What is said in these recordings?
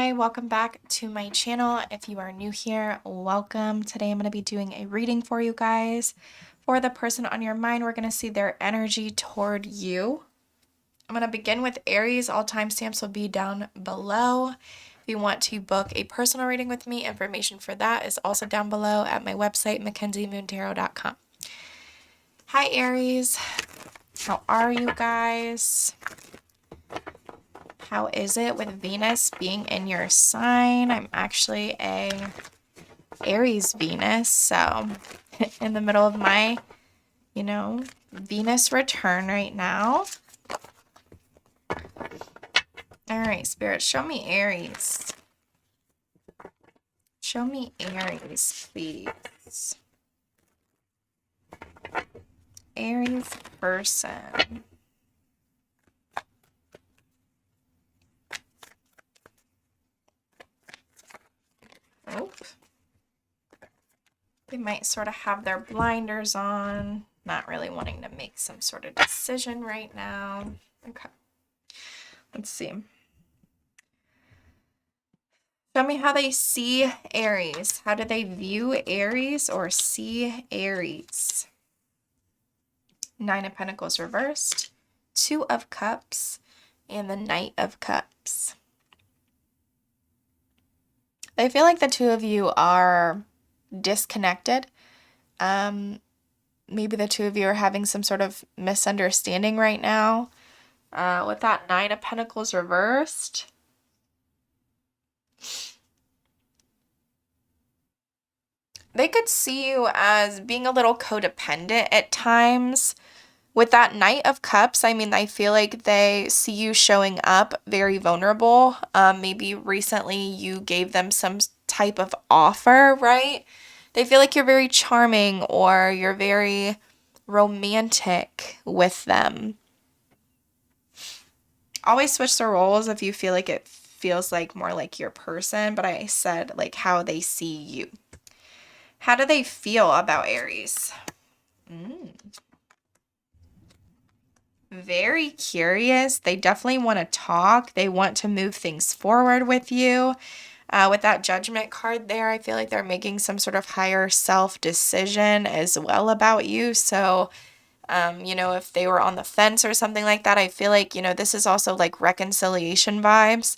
Hi, welcome back to my channel. If you are new here, welcome. Today I'm going to be doing a reading for you guys. For the person on your mind, we're going to see their energy toward you. I'm going to begin with Aries. All timestamps will be down below. If you want to book a personal reading with me, information for that is also down below at my website, MackenzieMoonTarot.com. Hi, Aries. How are you guys? How is it with Venus being in your sign? I'm actually a Aries Venus, so in the middle of my, Venus return right now. All right, Spirit, show me Aries. Show me Aries, please. Aries person. Oh. They might sort of have their blinders on, not really wanting to make some sort of decision right now. Okay. Let's see. Show me how they see Aries. How do they view Aries or see Aries? Nine of Pentacles reversed, Two of Cups, and the Knight of Cups. I feel like the two of you are disconnected. Maybe the two of you are having some sort of misunderstanding right now. With that Nine of Pentacles reversed, they could see you as being a little codependent at times. With that Knight of Cups, I mean, I feel like they see you showing up very vulnerable. Maybe recently you gave them some type of offer, right? They feel like you're very charming or you're very romantic with them. Always switch the roles if you feel like it feels like more like your person, but I said like how they see you. How do they feel about Aries? Very curious. They definitely want to talk. They want to move things forward with you. With that Judgment card there, I feel like they're making some sort of higher self decision as well about you. So, if they were on the fence or something like that, I feel like, this is also like reconciliation vibes.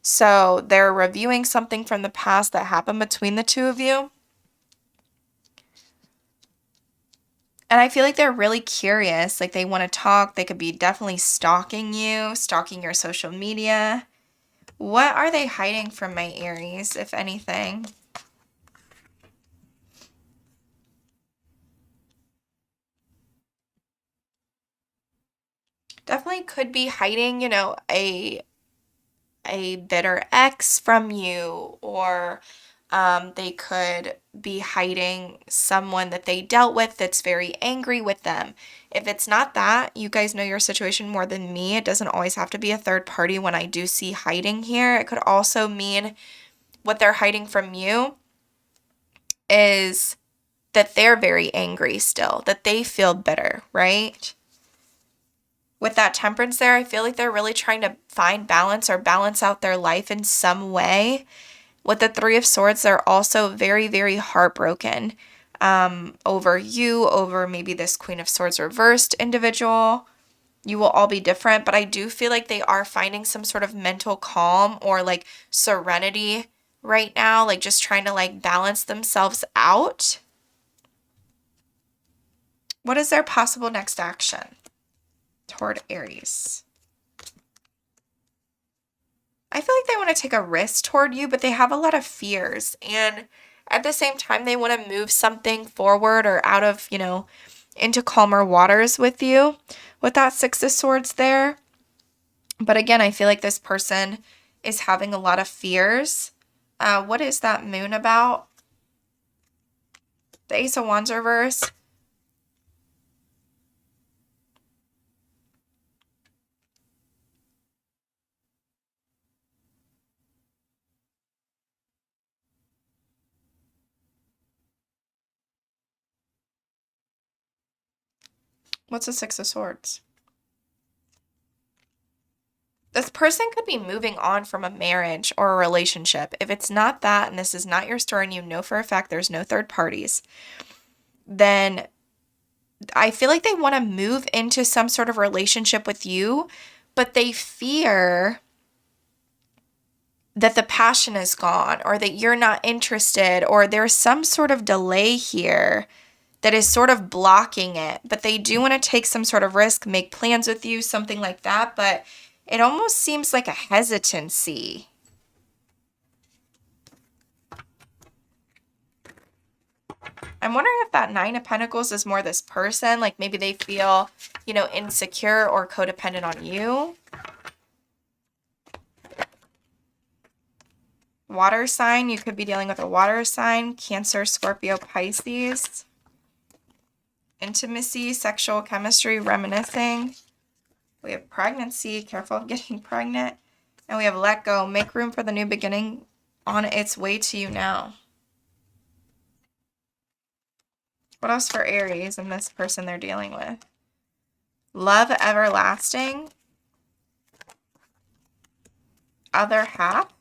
So they're reviewing something from the past that happened between the two of you. And I feel like they're really curious, like they want to talk. They could be definitely stalking you, stalking your social media. What are they hiding from my Aries, if anything? Definitely could be hiding, a bitter ex from you, or they could be hiding someone that they dealt with that's very angry with them. If it's not that, you guys know your situation more than me. It doesn't always have to be a third party when I do see hiding here. It could also mean what they're hiding from you is that they're very angry still, that they feel bitter, right? With that Temperance there, I feel like they're really trying to find balance or balance out their life in some way. With the Three of Swords, they're also very, very heartbroken over you, over maybe this Queen of Swords reversed individual. You will all be different, but I do feel like they are finding some sort of mental calm or like serenity right now, like just trying to like balance themselves out. What is their possible next action toward Aries? I feel like they want to take a risk toward you, but they have a lot of fears. And at the same time, they want to move something forward or out of, into calmer waters with you with that Six of Swords there. But again, I feel like this person is having a lot of fears. What is that Moon about? The Ace of Wands reverse. What's the Six of Swords? This person could be moving on from a marriage or a relationship. If it's not that, and this is not your story, and you know for a fact there's no third parties, then I feel like they want to move into some sort of relationship with you, but they fear that the passion is gone or that you're not interested or there's some sort of delay here that is sort of blocking it. But they do want to take some sort of risk, make plans with you, something like that. But it almost seems like a hesitancy. I'm wondering if that Nine of Pentacles is more this person, like maybe they feel, you know, insecure or codependent on you. Water sign, you could be dealing with a water sign, Cancer, Scorpio, Pisces. Intimacy, sexual chemistry, reminiscing. We have pregnancy, careful of getting pregnant. And we have let go, make room for the new beginning on its way to you now. What else for Aries and this person they're dealing with? Love everlasting. Other half.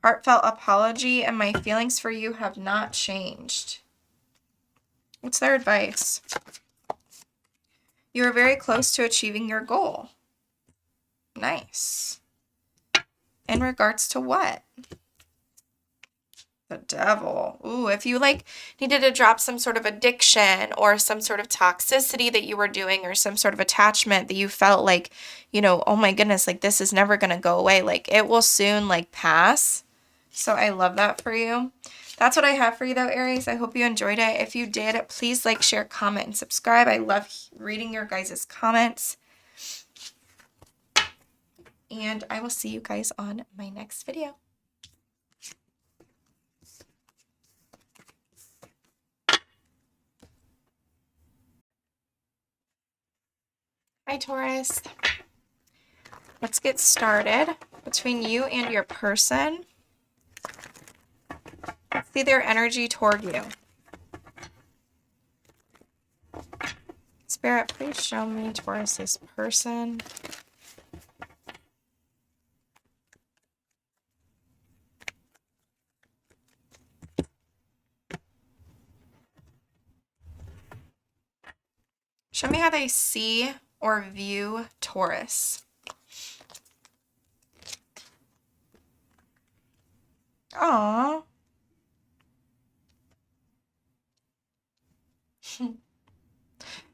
Heartfelt apology, and my feelings for you have not changed. What's their advice? You are very close to achieving your goal. Nice. In regards to what? The Devil. Ooh, if you like needed to drop some sort of addiction or some sort of toxicity that you were doing or some sort of attachment that you felt like, you know, oh my goodness, like this is never going to go away. Like it will soon like pass. So I love that for you. That's what I have for you though, Aries. I hope you enjoyed it. If you did, please like, share, comment, and subscribe. I love reading your guys' comments. And I will see you guys on my next video. Hi, Taurus. Let's get started between you and your person. Let's see their energy toward you. Spirit, please show me Taurus's person. Show me how they see or view Taurus. Aww.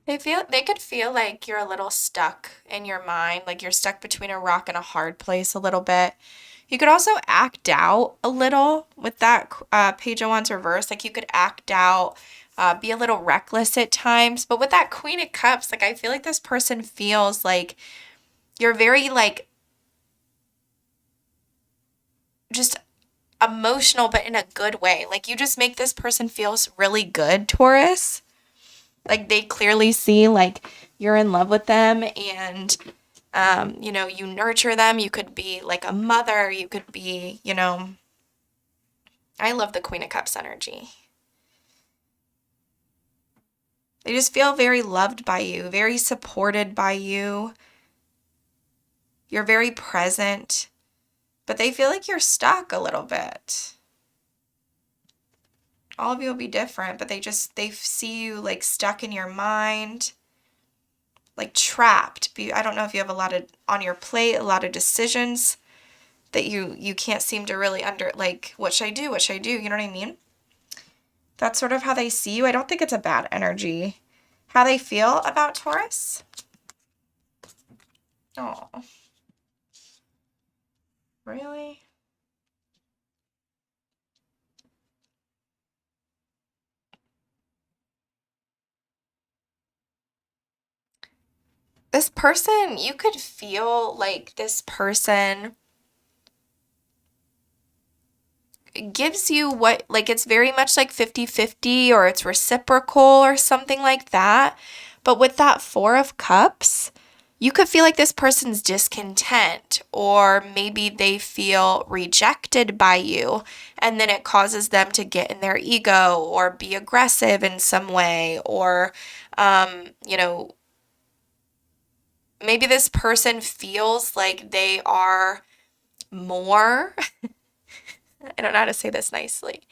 They could feel like you're a little stuck in your mind, like you're stuck between a rock and a hard place a little bit. You could also act out a little with that Page of Wands reverse. Like you could act out, be a little reckless at times. But with that Queen of Cups, like I feel like this person feels like you're very like just emotional, but in a good way. Like you just make this person feel really good, Taurus. Like they clearly see like you're in love with them and, you know, you nurture them. You could be like a mother. You could be, you know, I love the Queen of Cups energy. They just feel very loved by you, very supported by you. You're very present, but they feel like you're stuck a little bit. All of you will be different, but they see you like stuck in your mind, like trapped. I don't know if you have a lot of on your plate, a lot of decisions that you can't seem to really like, what should I do? What should I do? You know what I mean? That's sort of how they see you. I don't think it's a bad energy. How they feel about Taurus? Oh, really? This person, you could feel like this person gives you what, like it's very much like 50-50 or it's reciprocal or something like that. But with that Four of Cups, you could feel like this person's discontent or maybe they feel rejected by you and then it causes them to get in their ego or be aggressive in some way or, you know, maybe this person feels like they are more. I don't know how to say this nicely.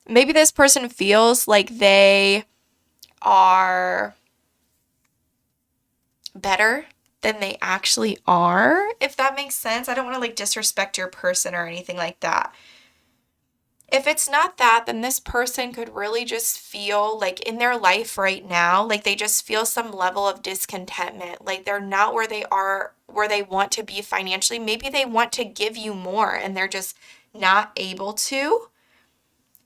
Maybe this person feels like they are better than they actually are, if that makes sense. I don't want to like disrespect your person or anything like that. If it's not that, then this person could really just feel like in their life right now, like they just feel some level of discontentment. Like they're not where they are, where they want to be financially. Maybe they want to give you more and they're just not able to.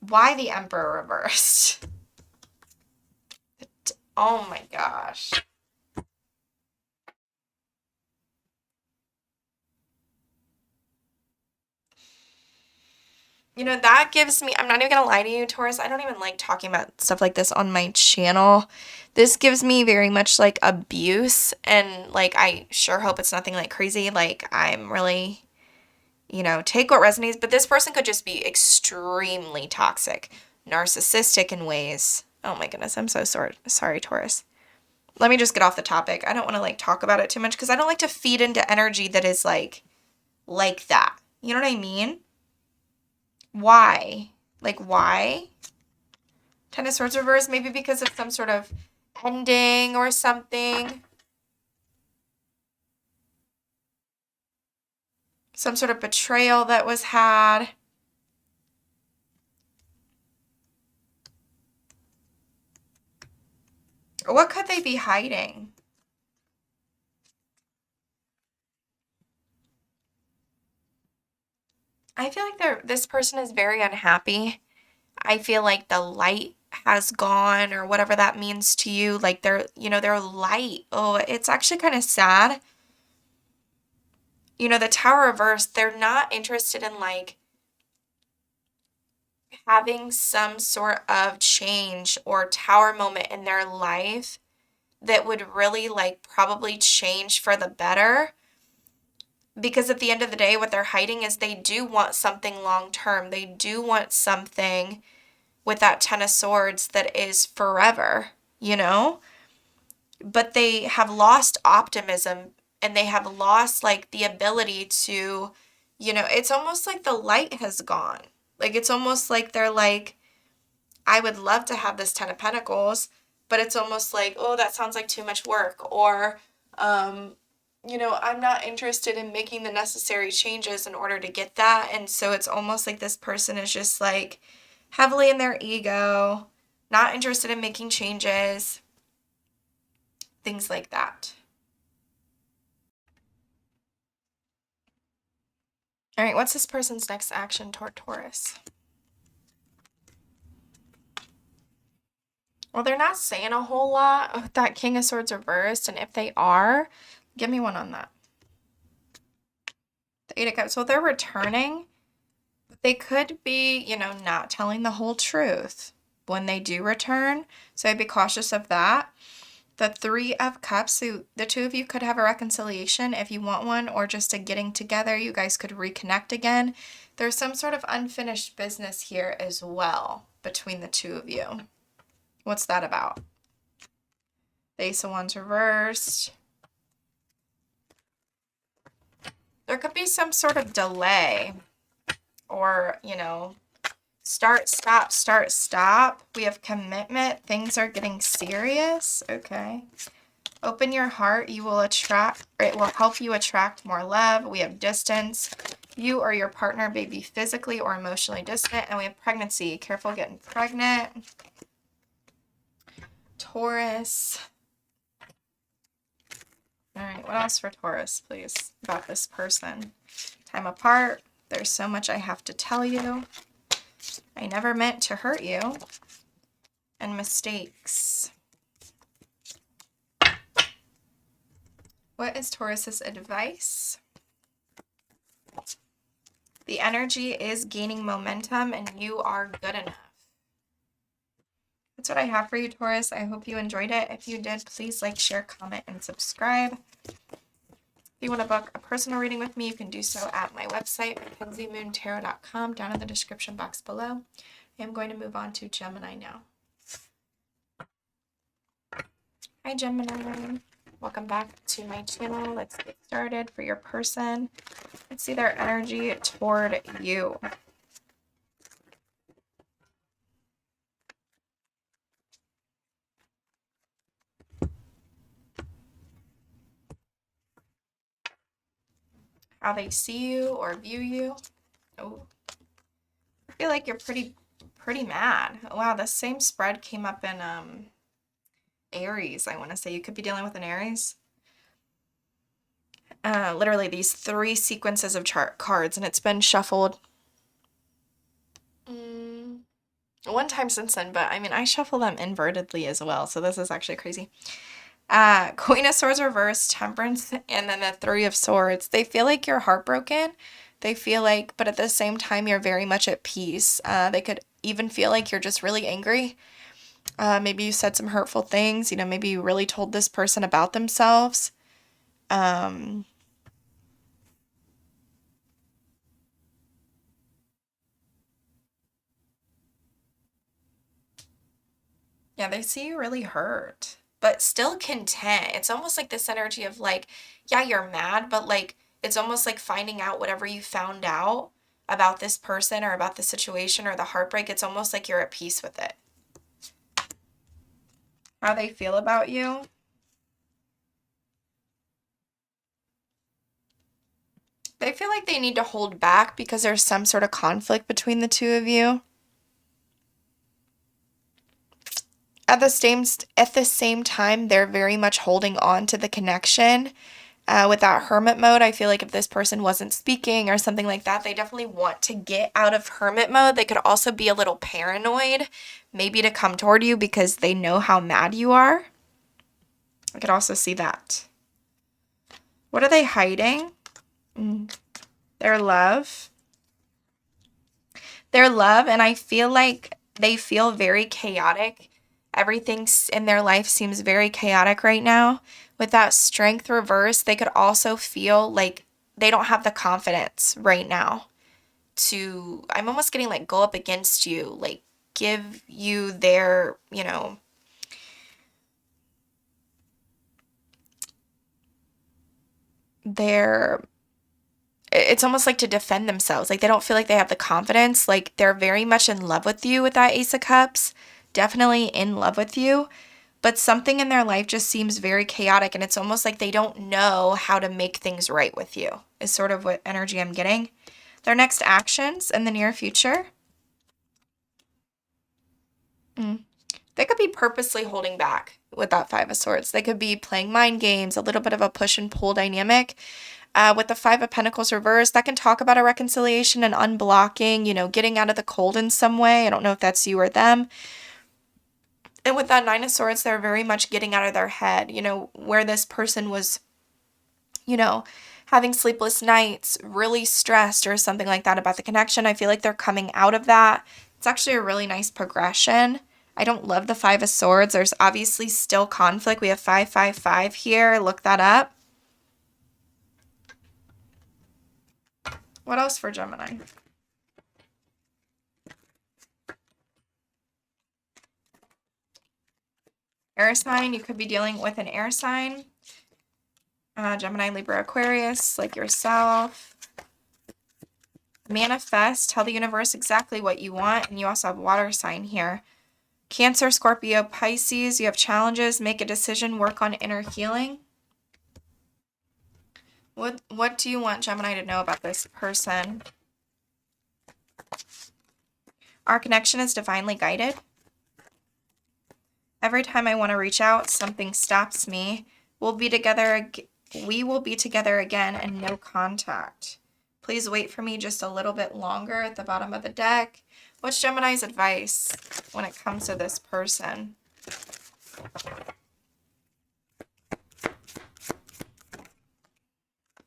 Why the Emperor reversed? Oh my gosh. You know, that gives me, I'm not even gonna lie to you, Taurus. I don't even like talking about stuff like this on my channel. This gives me very much like abuse, and like I sure hope it's nothing like crazy. Like I'm really, take what resonates, but this person could just be extremely toxic, narcissistic in ways. Oh my goodness, I'm so sorry, Taurus. Let me just get off the topic. I don't want to like talk about it too much because I don't like to feed into energy that is like that. You know what I mean? Why? Like, why? Ten of Swords reversed, maybe because of some sort of ending or something. Some sort of betrayal that was had. What could they be hiding? I feel like this person is very unhappy. I feel like the light has gone or whatever that means to you. Like they're light. Oh, it's actually kind of sad. The Tower reverse, they're not interested in like having some sort of change or tower moment in their life that would really like probably change for the better. Because at the end of the day, what they're hiding is they do want something long term. They do want something with that Ten of Swords that is forever, you know? But they have lost optimism and they have lost like the ability to, it's almost like the light has gone. Like it's almost like they're like, I would love to have this Ten of Pentacles, but it's almost like, oh, that sounds like too much work. Or, I'm not interested in making the necessary changes in order to get that. And so it's almost like this person is just like heavily in their ego, not interested in making changes, things like that. All right, what's this person's next action toward Taurus? Well, they're not saying a whole lot with that King of Swords reversed, and if they are, give me one on that. The Eight of Cups. So they're returning, but they could be, not telling the whole truth when they do return. So I'd be cautious of that. The Three of Cups, so the two of you could have a reconciliation if you want one, or just a getting together. You guys could reconnect again. There's some sort of unfinished business here as well between the two of you. What's that about? The Ace of Wands reversed. There could be some sort of delay or, start, stop. We have commitment. Things are getting serious. Okay. Open your heart. It will help you attract more love. We have distance. You or your partner may be physically or emotionally distant. And we have pregnancy. Careful getting pregnant. Taurus. All right, what else for Taurus, please, about this person? Time apart. There's so much I have to tell you. I never meant to hurt you. And mistakes. What is Taurus's advice? The energy is gaining momentum and you are good enough. That's what I have for you, Taurus. I hope you enjoyed it. If you did, please like, share, comment, and subscribe. If you want to book a personal reading with me, you can do so at my website, MackenzieMoonTarot.com, down in the description box below. I am going to move on to Gemini now. Hi, Gemini. Welcome back to my channel. Let's get started for your person. Let's see their energy toward you. How they see you or view you. Oh, I feel like you're pretty mad. Wow, the same spread came up in Aries, I want to say. You could be dealing with an Aries. Literally these 3 sequences of chart cards, and it's been shuffled one time since then, but I mean, I shuffle them invertedly as well, so this is actually crazy. Queen of Swords reversed, Temperance, and then the 3 of Swords. They feel like you're heartbroken. They feel like, but at the same time, you're very much at peace. They could even feel like you're just really angry. Maybe you said some hurtful things. You know, maybe you really told this person about themselves. Yeah, they see you really hurt, but still content. It's almost like this energy of like, yeah, you're mad, but like, it's almost like finding out whatever you found out about this person or about the situation or the heartbreak. It's almost like you're at peace with it. How they feel about you. They feel like they need to hold back because there's some sort of conflict between the 2 of you. At the same time, they're very much holding on to the connection. With that hermit mode, I feel like if this person wasn't speaking or something like that, they definitely want to get out of hermit mode. They could also be a little paranoid, maybe to come toward you because they know how mad you are. I could also see that. What are they hiding? Their love. Their love, and I feel like they feel very chaotic. Everything in their life seems very chaotic right now. With that Strength reverse, they could also feel like they don't have the confidence right now to, I'm almost getting like go up against you, like give you their, you know, it's almost like to defend themselves. Like they don't feel like they have the confidence. Like they're very much in love with you with that Ace of Cups. Definitely in love with you. But something in their life just seems very chaotic, and it's almost like they don't know how to make things right with you, is sort of what energy I'm getting. Their next actions in the near future. They could be purposely holding back with that 5 of Swords. They could be playing mind games, a little bit of a push and pull dynamic. With the 5 of Pentacles reversed, that can talk about a reconciliation and unblocking, you know, getting out of the cold in some way. I don't know if that's you or them. And with that 9 of Swords, they're very much getting out of their head, you know, where this person was, you know, having sleepless nights, really stressed or something like that about the connection. I feel like they're coming out of that. It's actually a really nice progression. I don't love the 5 of Swords. There's obviously still conflict. We have 555 here. Look that up. What else for Gemini? Air sign. You could be dealing with an air sign. Gemini, Libra, Aquarius, like yourself. Manifest. Tell the universe exactly what you want. And you also have water sign here. Cancer, Scorpio, Pisces. You have challenges. Make a decision. Work on inner healing. What do you want Gemini to know about this person? Our connection is divinely guided. Every time I want to reach out, something stops me. We will be together again and no contact. Please wait for me just a little bit longer at the bottom of the deck. What's Gemini's advice when it comes to this person?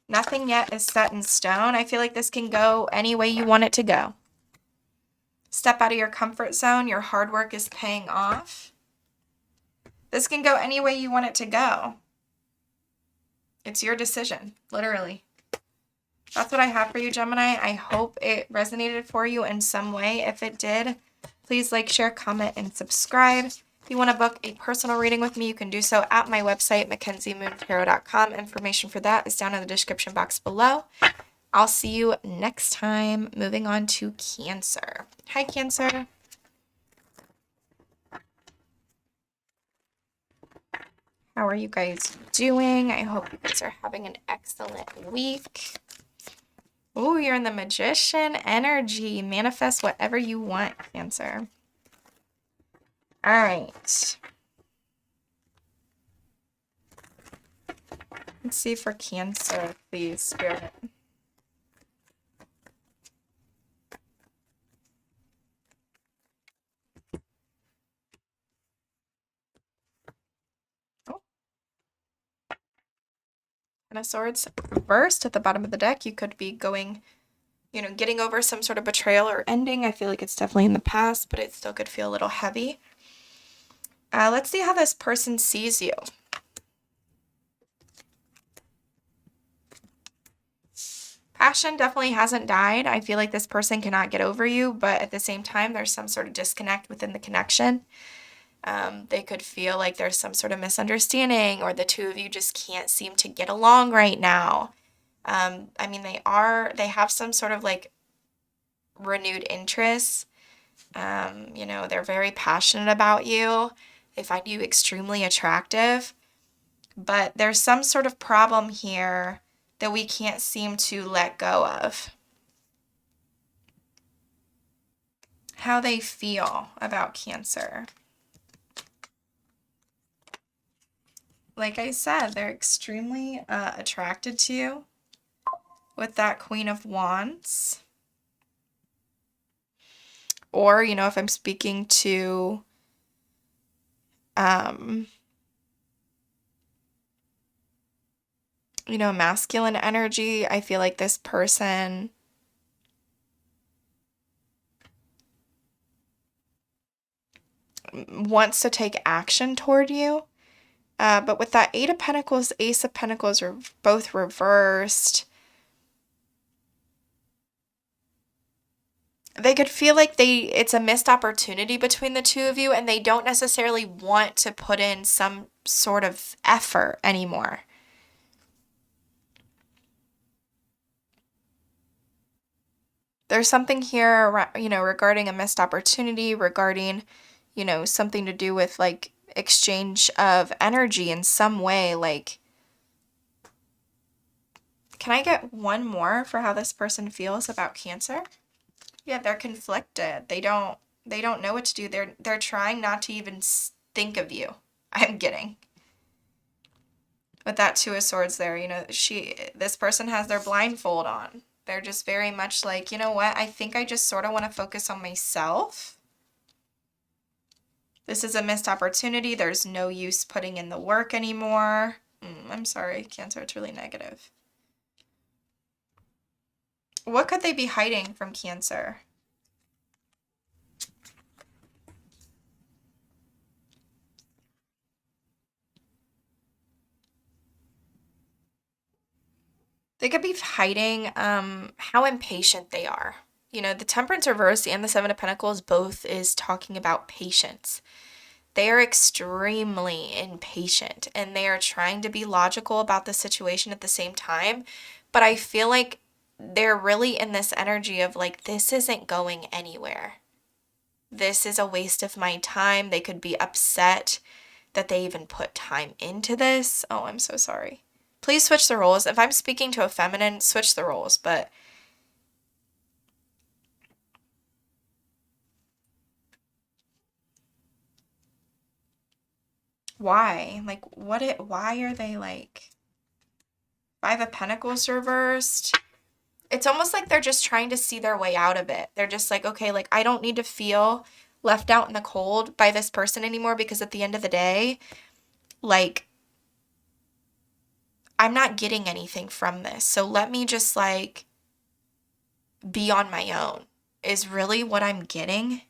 Nothing yet is set in stone. I feel like this can go any way you want it to go. Step out of your comfort zone. Your hard work is paying off. This can go any way you want it to go. It's your decision, literally. That's what I have for you, Gemini. I hope it resonated for you in some way. If it did, please like, share, comment, and subscribe. If you want to book a personal reading with me, you can do so at my website, MackenzieMoonTarot.com. Information for that is down in the description box below. I'll see you next time. Moving on to Cancer. Hi, Cancer. How are you guys doing? I hope you guys are having an excellent week. Oh, you're in the Magician energy. Manifest whatever you want, Cancer. All right. Let's see for Cancer, please, Spirit. Oh. Ten of Swords reversed at the bottom of the deck. You could be going, getting over some sort of betrayal or ending. I feel like it's definitely in the past, but it still could feel a little heavy. Let's see how this person sees you. Passion definitely hasn't died. I feel like this person cannot get over you, but at the same time, there's some sort of disconnect within the connection. They could feel like there's some sort of misunderstanding, or the two of you just can't seem to get along right now. I mean, they have some sort of like renewed interest. They're very passionate about you. They find you extremely attractive, but there's some sort of problem here that we can't seem to let go of. How they feel about Cancer. Like I said, they're extremely attracted to you with that Queen of Wands. Or, if I'm speaking to masculine energy, I feel like this person wants to take action toward you. But with that Eight of Pentacles, Ace of Pentacles are both reversed. They could feel like it's a missed opportunity between the two of you, and they don't necessarily want to put in some sort of effort anymore. There's something here, regarding a missed opportunity, regarding, something to do with like exchange of energy in some way. Like, can I get one more for how this person feels about Cancer? Yeah, they're conflicted. They don't know what to do. They're trying not to even think of you. I'm getting. With that Two of Swords there, this person has their blindfold on. They're just very much like, you know what? I think I just sort of want to focus on myself. This is a missed opportunity. There's no use putting in the work anymore. I'm sorry, Cancer, it's really negative. What could they be hiding from Cancer? They could be hiding how impatient they are. The Temperance reverse and the Seven of Pentacles both is talking about patience. They are extremely impatient, and they are trying to be logical about the situation at the same time. But I feel like they're really in this energy of like, this isn't going anywhere. This is a waste of my time. They could be upset that they even put time into this. Oh, I'm so sorry. Please switch the roles. If I'm speaking to a feminine, switch the roles, but why? Like, why are they like Five of Pentacles reversed? It's almost like they're just trying to see their way out of it. They're just like, okay, like I don't need to feel left out in the cold by this person anymore, because at the end of the day, like, I'm not getting anything from this. So let me just like be on my own is really what I'm getting.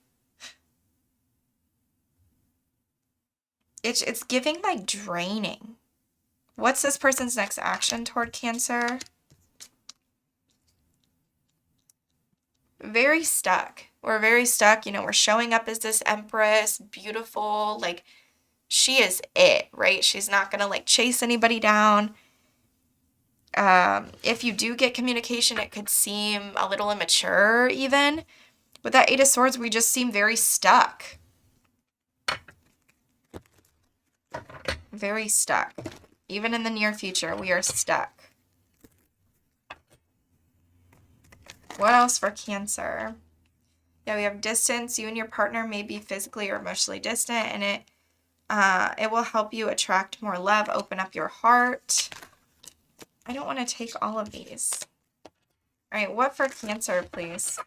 It's giving like draining. What's this person's next action toward Cancer? Very stuck. We're very stuck. You know, we're showing up as this empress, beautiful, like she is it, right? She's not going to like chase anybody down. If you do get communication, it could seem a little immature even. With that Eight of Swords, we just seem very stuck. Very stuck. Even in the near future, we are stuck. What else for Cancer? Yeah, we have distance. You and your partner may be physically or emotionally distant, and it will help you attract more love, open up your heart. I don't want to take all of these. All right, what for Cancer, please?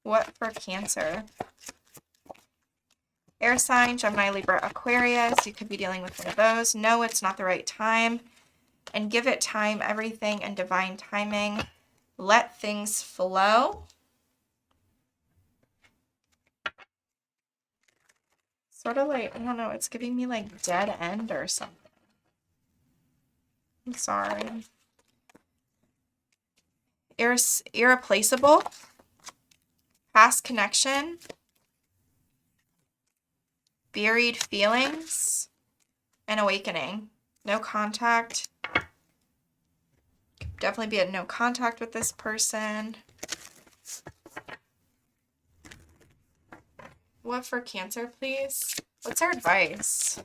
What for Cancer? Air sign, Gemini, Libra, Aquarius. You could be dealing with one of those. No, it's not the right time. And give it time, everything, and divine timing. Let things flow. Sort of like, I don't know, it's giving me like dead end or something. I'm sorry. Irreplaceable. Past connection. Buried feelings. And awakening. No contact. Definitely be at no contact with this person. What for Cancer, please? What's our advice?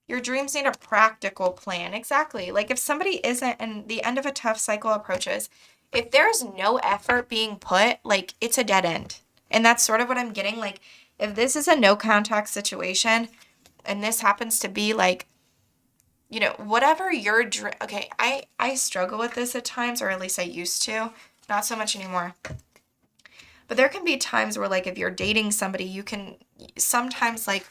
Your dreams need a practical plan. Exactly. Like if somebody isn't, and the end of a tough cycle approaches, if there's no effort being put, like it's a dead end. And that's sort of what I'm getting. Like if this is a no contact situation and this happens to be like, you know, whatever your dream, okay, I struggle with this at times, or at least I used to, not so much anymore. But there can be times where like if you're dating somebody, you can sometimes like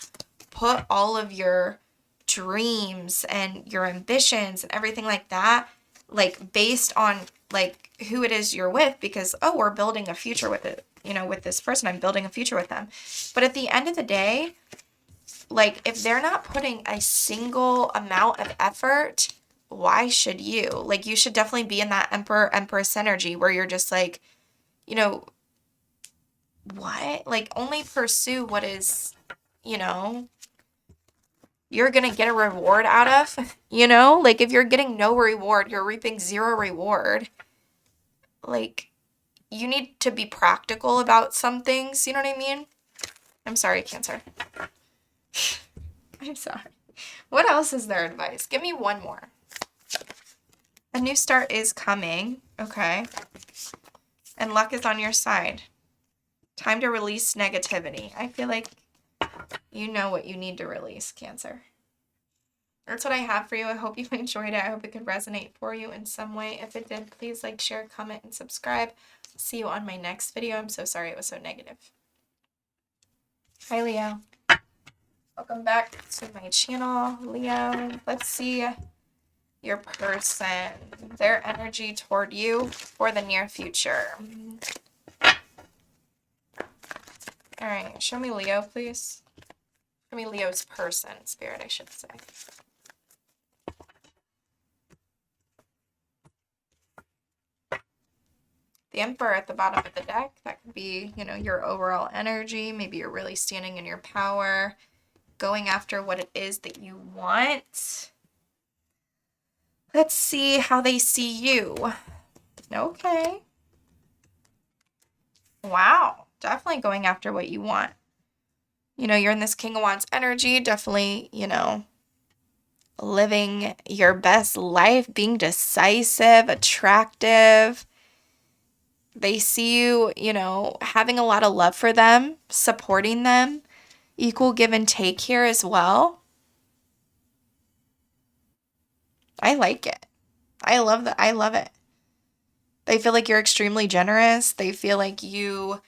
put all of your dreams and your ambitions and everything like that, like based on like who it is you're with, because, oh, we're building a future with it, you know, with this person, I'm building a future with them. But at the end of the day, like if they're not putting a single amount of effort, why should you? Like you should definitely be in that Emperor, Empress energy where you're just like, you know, what? Like only pursue what is, you know, you're going to get a reward out of, you know? Like if you're getting no reward, you're reaping zero reward. Like you need to be practical about some things, you know what I mean? I'm sorry, Cancer. I'm sorry. What else is their advice? Give me one more. A new start is coming, okay? And luck is on your side. Time to release negativity. I feel like you know what you need to release, Cancer. That's what I have for you. I hope you enjoyed it. I hope it could resonate for you in some way. If it did, please like, share, comment, and subscribe. See you on my next video. I'm so sorry it was so negative. Hi, Leo. Welcome back to my channel, Leo. Let's see your person, their energy toward you for the near future. All right, show me Leo, please. Show me Leo's person, spirit, I should say. The Emperor at the bottom of the deck, that could be, you know, your overall energy. Maybe you're really standing in your power, going after what it is that you want. Let's see how they see you. Okay. Wow. Definitely going after what you want. You know, you're in this King of Wands energy. Definitely, you know, living your best life, being decisive, attractive. They see you, you know, having a lot of love for them, supporting them. Equal give and take here as well. I like it. I love that. I love it. They feel like you're extremely generous. They feel like you,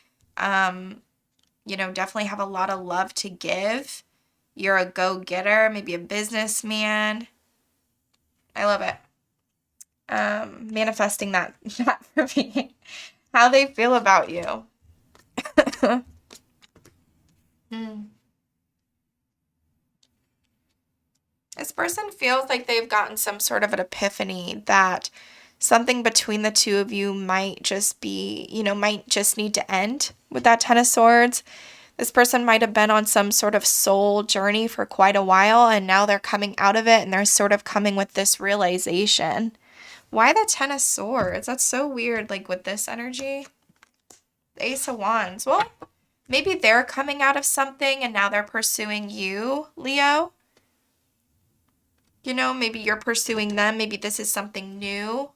you know, definitely have a lot of love to give. You're a go-getter, maybe a businessman. I love it. Manifesting that for me. How they feel about you. This person feels like they've gotten some sort of an epiphany that something between the two of you might just be, might just need to end with that Ten of Swords. This person might have been on some sort of soul journey for quite a while, and now they're coming out of it, and they're sort of coming with this realization. Why the Ten of Swords? That's so weird, like with this energy. The Ace of Wands. Well, maybe they're coming out of something and now they're pursuing you, Leo. Maybe you're pursuing them. Maybe this is something new.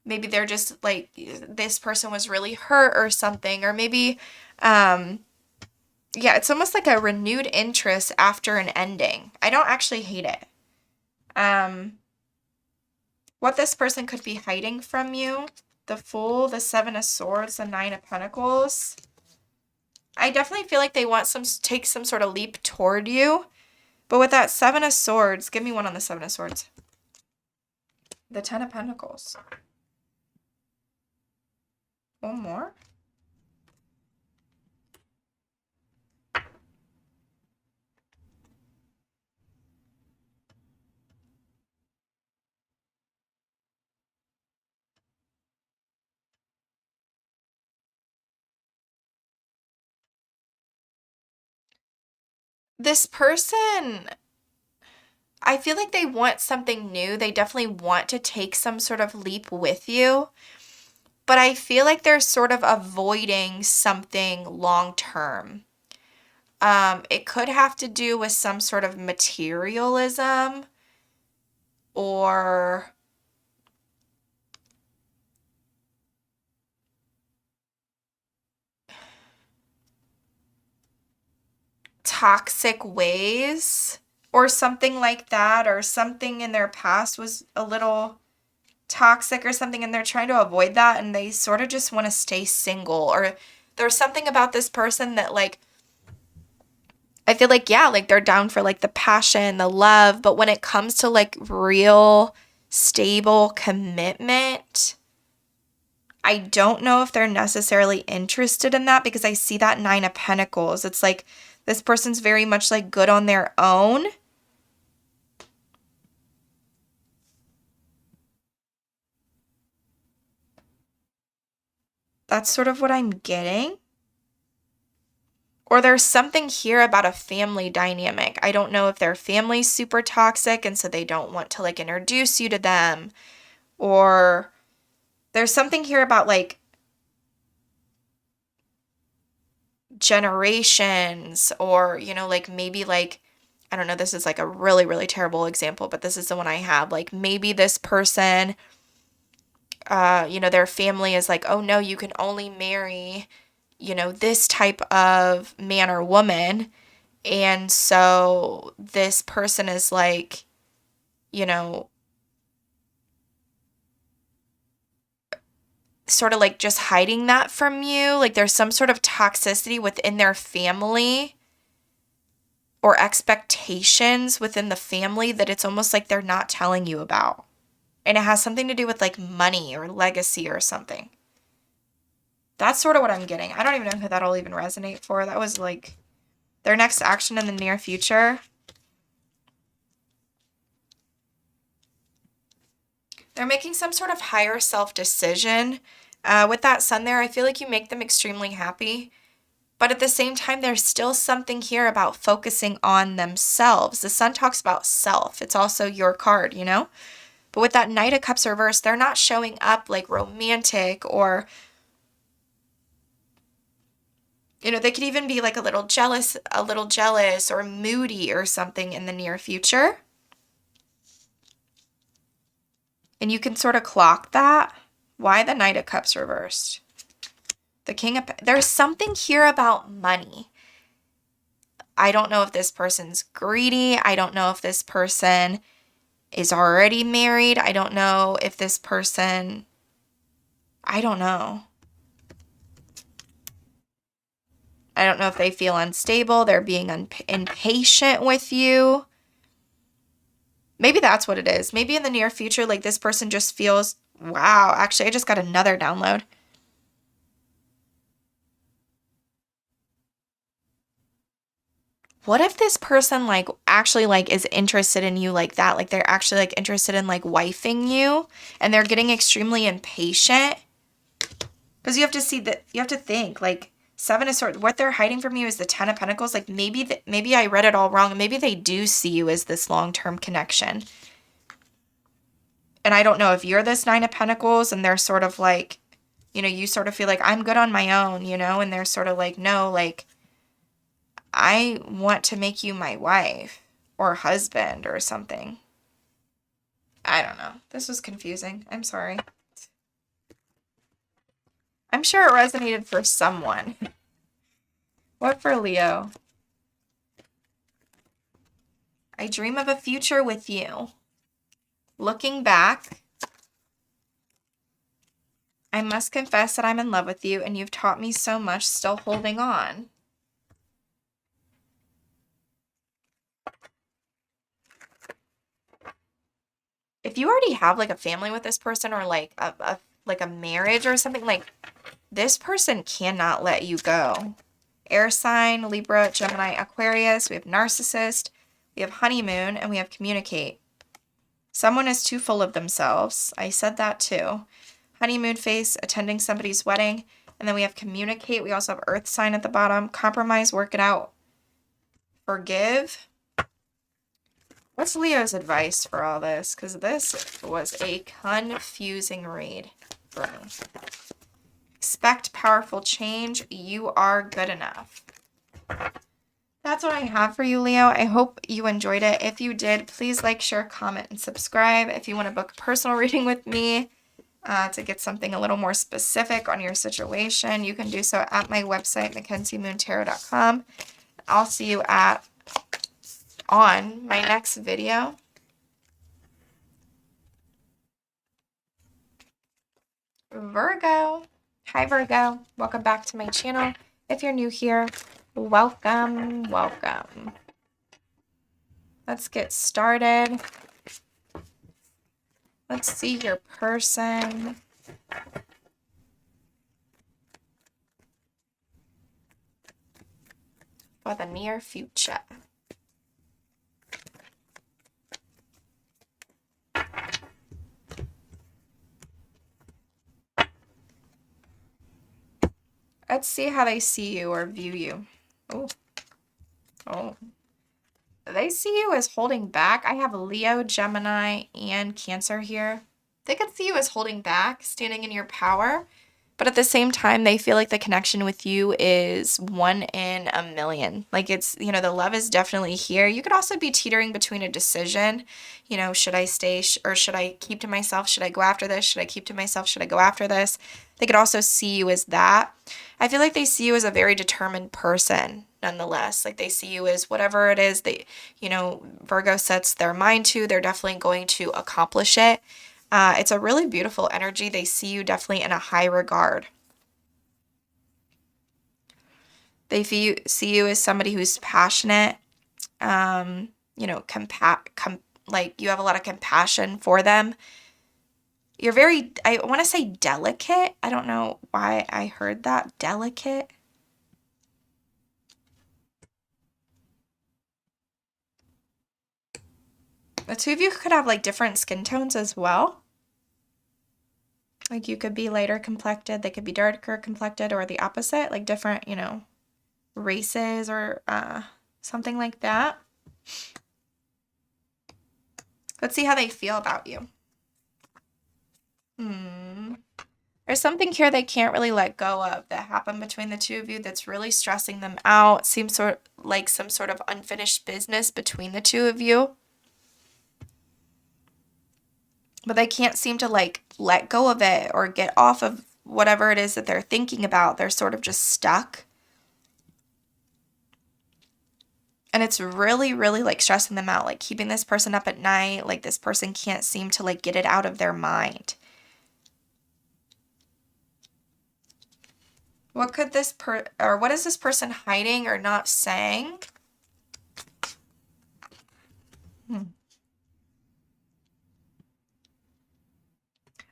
Maybe they're just like, this person was really hurt or something. Or maybe, it's almost like a renewed interest after an ending. I don't actually hate it. What this person could be hiding from you. The Fool, the Seven of Swords, the Nine of Pentacles. I definitely feel like they want take some sort of leap toward you. But with that Seven of Swords, give me one on the Seven of Swords. The Ten of Pentacles. One more. This person, I feel like they want something new. They definitely want to take some sort of leap with you. But I feel like they're sort of avoiding something long term. It could have to do with some sort of materialism or toxic ways or something like that, or something in their past was a little toxic or something and they're trying to avoid that and they sort of just want to stay single. Or there's something about this person that like, I feel like, yeah, like they're down for like the passion, the love, but when it comes to like real stable commitment, I don't know if they're necessarily interested in that, because I see that Nine of Pentacles. It's like this person's very much like good on their own. That's sort of what I'm getting. Or there's something here about a family dynamic. I don't know if their family's super toxic and so they don't want to like introduce you to them. Or there's something here about like generations, or, like maybe like, I don't know, this is like a really, really terrible example, but this is the one I have. Like maybe this person, their family is like, oh no, you can only marry, this type of man or woman. And so this person is like, sort of like just hiding that from you. Like there's some sort of toxicity within their family or expectations within the family that it's almost like they're not telling you about. And it has something to do with like money or legacy or something. That's sort of what I'm getting. I don't even know who that'll even resonate for. That was like their next action in the near future. They're making some sort of higher self decision. With that Sun there, I feel like you make them extremely happy. But at the same time, there's still something here about focusing on themselves. The Sun talks about self. It's also your card, But with that Knight of Cups reversed, they're not showing up like romantic or, they could even be like a little jealous or moody or something in the near future. And you can sort of clock that. Why the Knight of Cups reversed? The King of... There's something here about money. I don't know if this person's greedy. I don't know if this person is already married. I don't know if this person... I don't know. I don't know if they feel unstable. They're being impatient with you. Maybe that's what it is. Maybe in the near future, like this person just feels, wow, actually, I just got another download. what if this person like actually like is interested in you like that? Like they're actually like interested in like wifing you, and they're getting extremely impatient. Because you have to see that, you have to think like Seven of Swords, what they're hiding from you is the Ten of Pentacles. Like maybe I read it all wrong. Maybe they do see you as this long-term connection. And I don't know if you're this Nine of Pentacles and they're sort of like, you know, you sort of feel like I'm good on my own, you know, and they're sort of like, no, like I want to make you my wife or husband or something. I don't know. This was confusing. I'm sorry. I'm sure it resonated for someone. What for Leo? I dream of a future with you. Looking back, I must confess that I'm in love with you and you've taught me so much, still holding on. If you already have like a family with this person or like a marriage or something, like this person cannot let you go. Air sign, Libra, Gemini, Aquarius. We have narcissist, we have honeymoon, and we have communicate. Someone is too full of themselves. I said that too. Honeymoon face, attending somebody's wedding. And then we have communicate. We also have earth sign at the bottom. Compromise, work it out. Forgive. What's Leo's advice for all this? Because this was a confusing read for me. Expect powerful change. You are good enough. That's what I have for you, Leo. I hope you enjoyed it. If you did, please like, share, comment, and subscribe. If you want to book a personal reading with me to get something a little more specific on your situation, you can do so at my website, MackenzieMoonTarot.com. I'll see you on my next video. Virgo. Hi, Virgo. Welcome back to my channel. If you're new here, welcome, welcome. Let's get started. Let's see your person. For the near future. Let's see how they see you or view you. Oh. Oh. They see you as holding back. I have Leo, Gemini, and Cancer here. They could see you as holding back, standing in your power. But at the same time, they feel like the connection with you is 1 in a million. Like it's, you know, the love is definitely here. You could also be teetering between a decision. You know, should I stay or should I keep to myself? Should I go after this? Should I keep to myself? Should I go after this? They could also see you as that. I feel like they see you as a very determined person nonetheless. Like they see you as whatever it is that, you know, Virgo sets their mind to, they're definitely going to accomplish it. It's a really beautiful energy. They see you definitely in a high regard. They see you as somebody who's passionate, you know, like you have a lot of compassion for them. You're very, I want to say delicate. I don't know why I heard that. Delicate. The two of you could have like different skin tones as well. Like you could be lighter complected, they could be darker complected, or the opposite, like different, you know, races or something like that. Let's see how they feel about you. There's something here they can't really let go of that happened between the two of you that's really stressing them out. Seems sort of like some sort of unfinished business between the two of you. But they can't seem to like let go of it or get off of whatever it is that they're thinking about. They're sort of just stuck. And it's really, really like stressing them out, like keeping this person up at night. Like this person can't seem to like get it out of their mind. What could this what is this person hiding or not saying?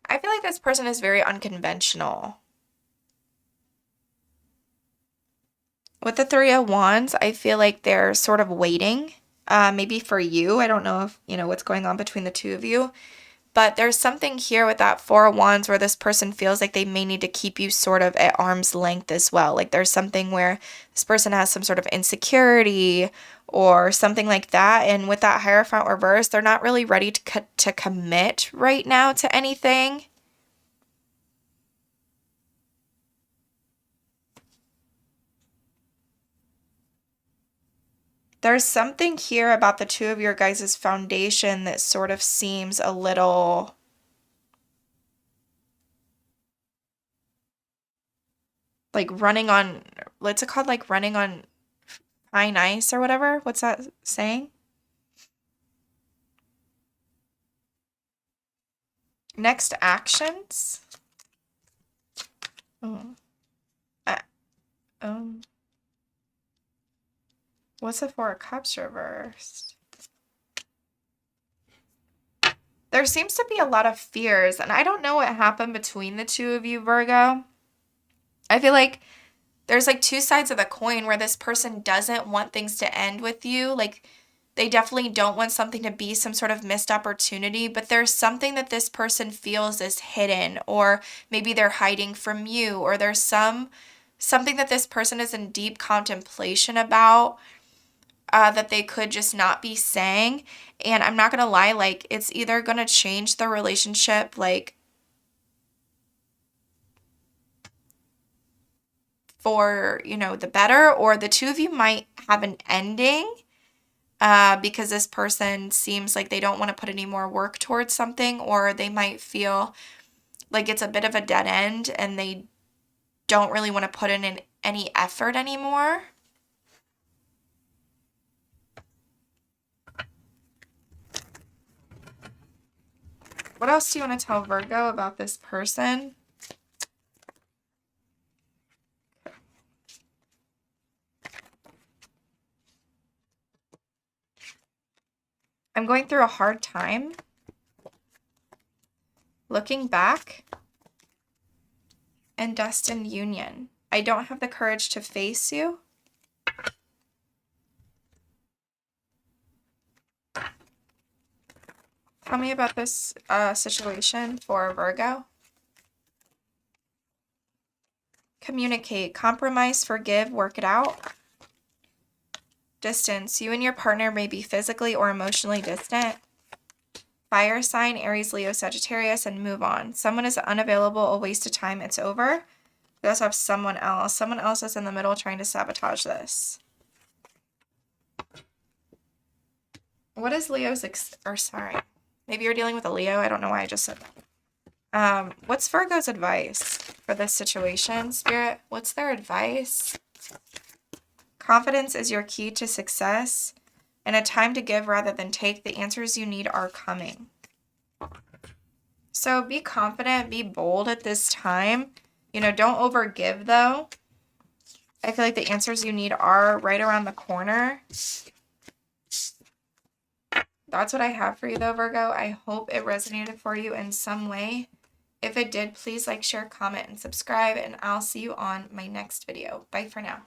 I feel like this person is very unconventional. With the Three of Wands, I feel like they're sort of waiting, maybe for you. I don't know if, what's going on between the two of you. But there's something here with that Four of Wands where this person feels like they may need to keep you sort of at arm's length as well. Like there's something where this person has some sort of insecurity or something like that. And with that Hierophant reverse, they're not really ready to commit right now to anything. There's something here about the two of your guys' foundation that sort of seems a little like running on, what's it called? Like running on fine ice or whatever? What's that saying? Next actions. Oh. What's the Four of Cups reversed? There seems to be a lot of fears, and I don't know what happened between the two of you, Virgo. I feel like there's like two sides of the coin where this person doesn't want things to end with you. Like they definitely don't want something to be some sort of missed opportunity, but there's something that this person feels is hidden, or maybe they're hiding from you, or there's something that this person is in deep contemplation about. That they could just not be saying. And I'm not going to lie, like, it's either going to change the relationship, like, for, the better, or the two of you might have an ending because this person seems like they don't want to put any more work towards something, or they might feel like it's a bit of a dead end and they don't really want to put in any effort anymore. What else do you want to tell Virgo about this person? I'm going through a hard time. Looking back. And destined union. I don't have the courage to face you. Tell me about this situation for Virgo. Communicate, compromise, forgive, work it out. Distance. You and your partner may be physically or emotionally distant. Fire sign, Aries, Leo, Sagittarius, and move on. Someone is unavailable, a waste of time, it's over. We also have someone else. Someone else is in the middle trying to sabotage this. What is Leo's, sorry. Maybe you're dealing with a Leo. I don't know why I just said that. What's Virgo's advice for this situation, Spirit? What's their advice? Confidence is your key to success. And a time to give rather than take. The answers you need are coming. So be confident, be bold at this time. Don't overgive though. I feel like the answers you need are right around the corner. That's what I have for you though, Virgo. I hope it resonated for you in some way. If it did, please like, share, comment, and subscribe, and I'll see you on my next video. Bye for now.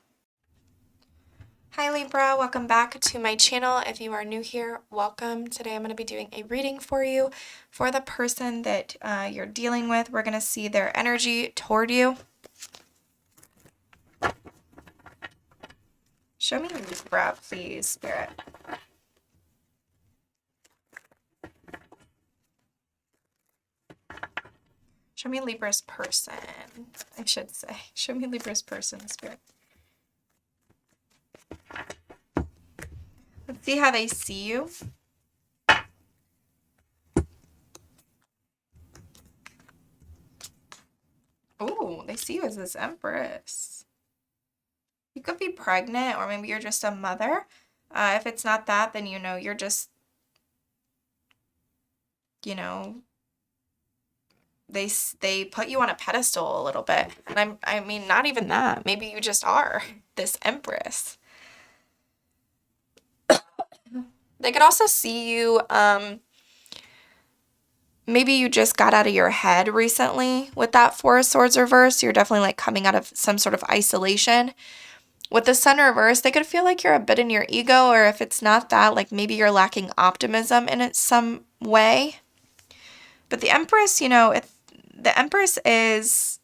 Hi Libra, welcome back to my channel. If you are new here, welcome. Today I'm going to be doing a reading for you for the person that you're dealing with. We're going to see their energy toward you. Show me Libra, please, Spirit. Show me Libra's person, I should say. Show me Libra's person, Spirit. Let's see how they see you. Oh, they see you as this Empress. You could be pregnant, or maybe you're just a mother. If it's not that, then you're just, they put you on a pedestal a little bit. And I mean, not even that. Maybe you just are this Empress. They could also see you, maybe you just got out of your head recently with that Four of Swords reverse. You're definitely like coming out of some sort of isolation. With the sun reversed, they could feel like you're a bit in your ego, or if it's not that, like maybe you're lacking optimism in it some way. But the Empress, the Empress is,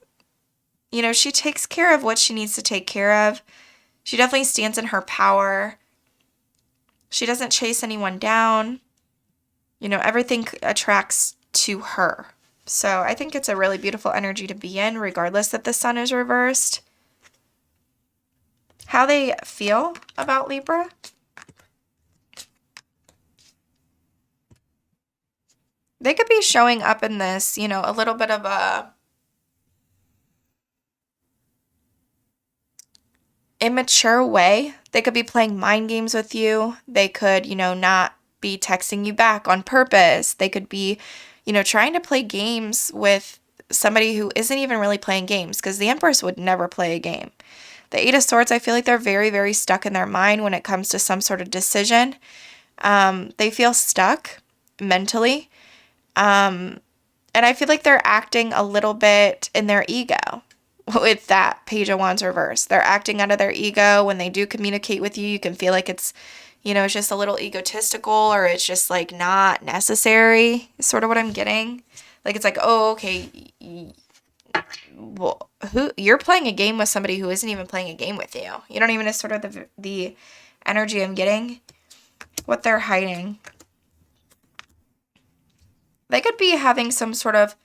she takes care of what she needs to take care of. She definitely stands in her power. She doesn't chase anyone down. Everything attracts to her. So I think it's a really beautiful energy to be in, regardless that the sun is reversed. How they feel about Libra? They could be showing up in this, a little bit of a immature way. They could be playing mind games with you. They could, not be texting you back on purpose. They could be, trying to play games with somebody who isn't even really playing games, because the Empress would never play a game. The Eight of Swords, I feel like they're very, very stuck in their mind when it comes to some sort of decision. They feel stuck mentally. And I feel like they're acting a little bit in their ego with that Page of Wands reverse. They're acting out of their ego. When they do communicate with you, you can feel like it's, it's just a little egotistical, or it's just like not necessary, is sort of what I'm getting. Like, it's like, oh, okay, well, you're playing a game with somebody who isn't even playing a game with you. You don't even know sort of the energy I'm getting. What they're hiding. They could be having some sort of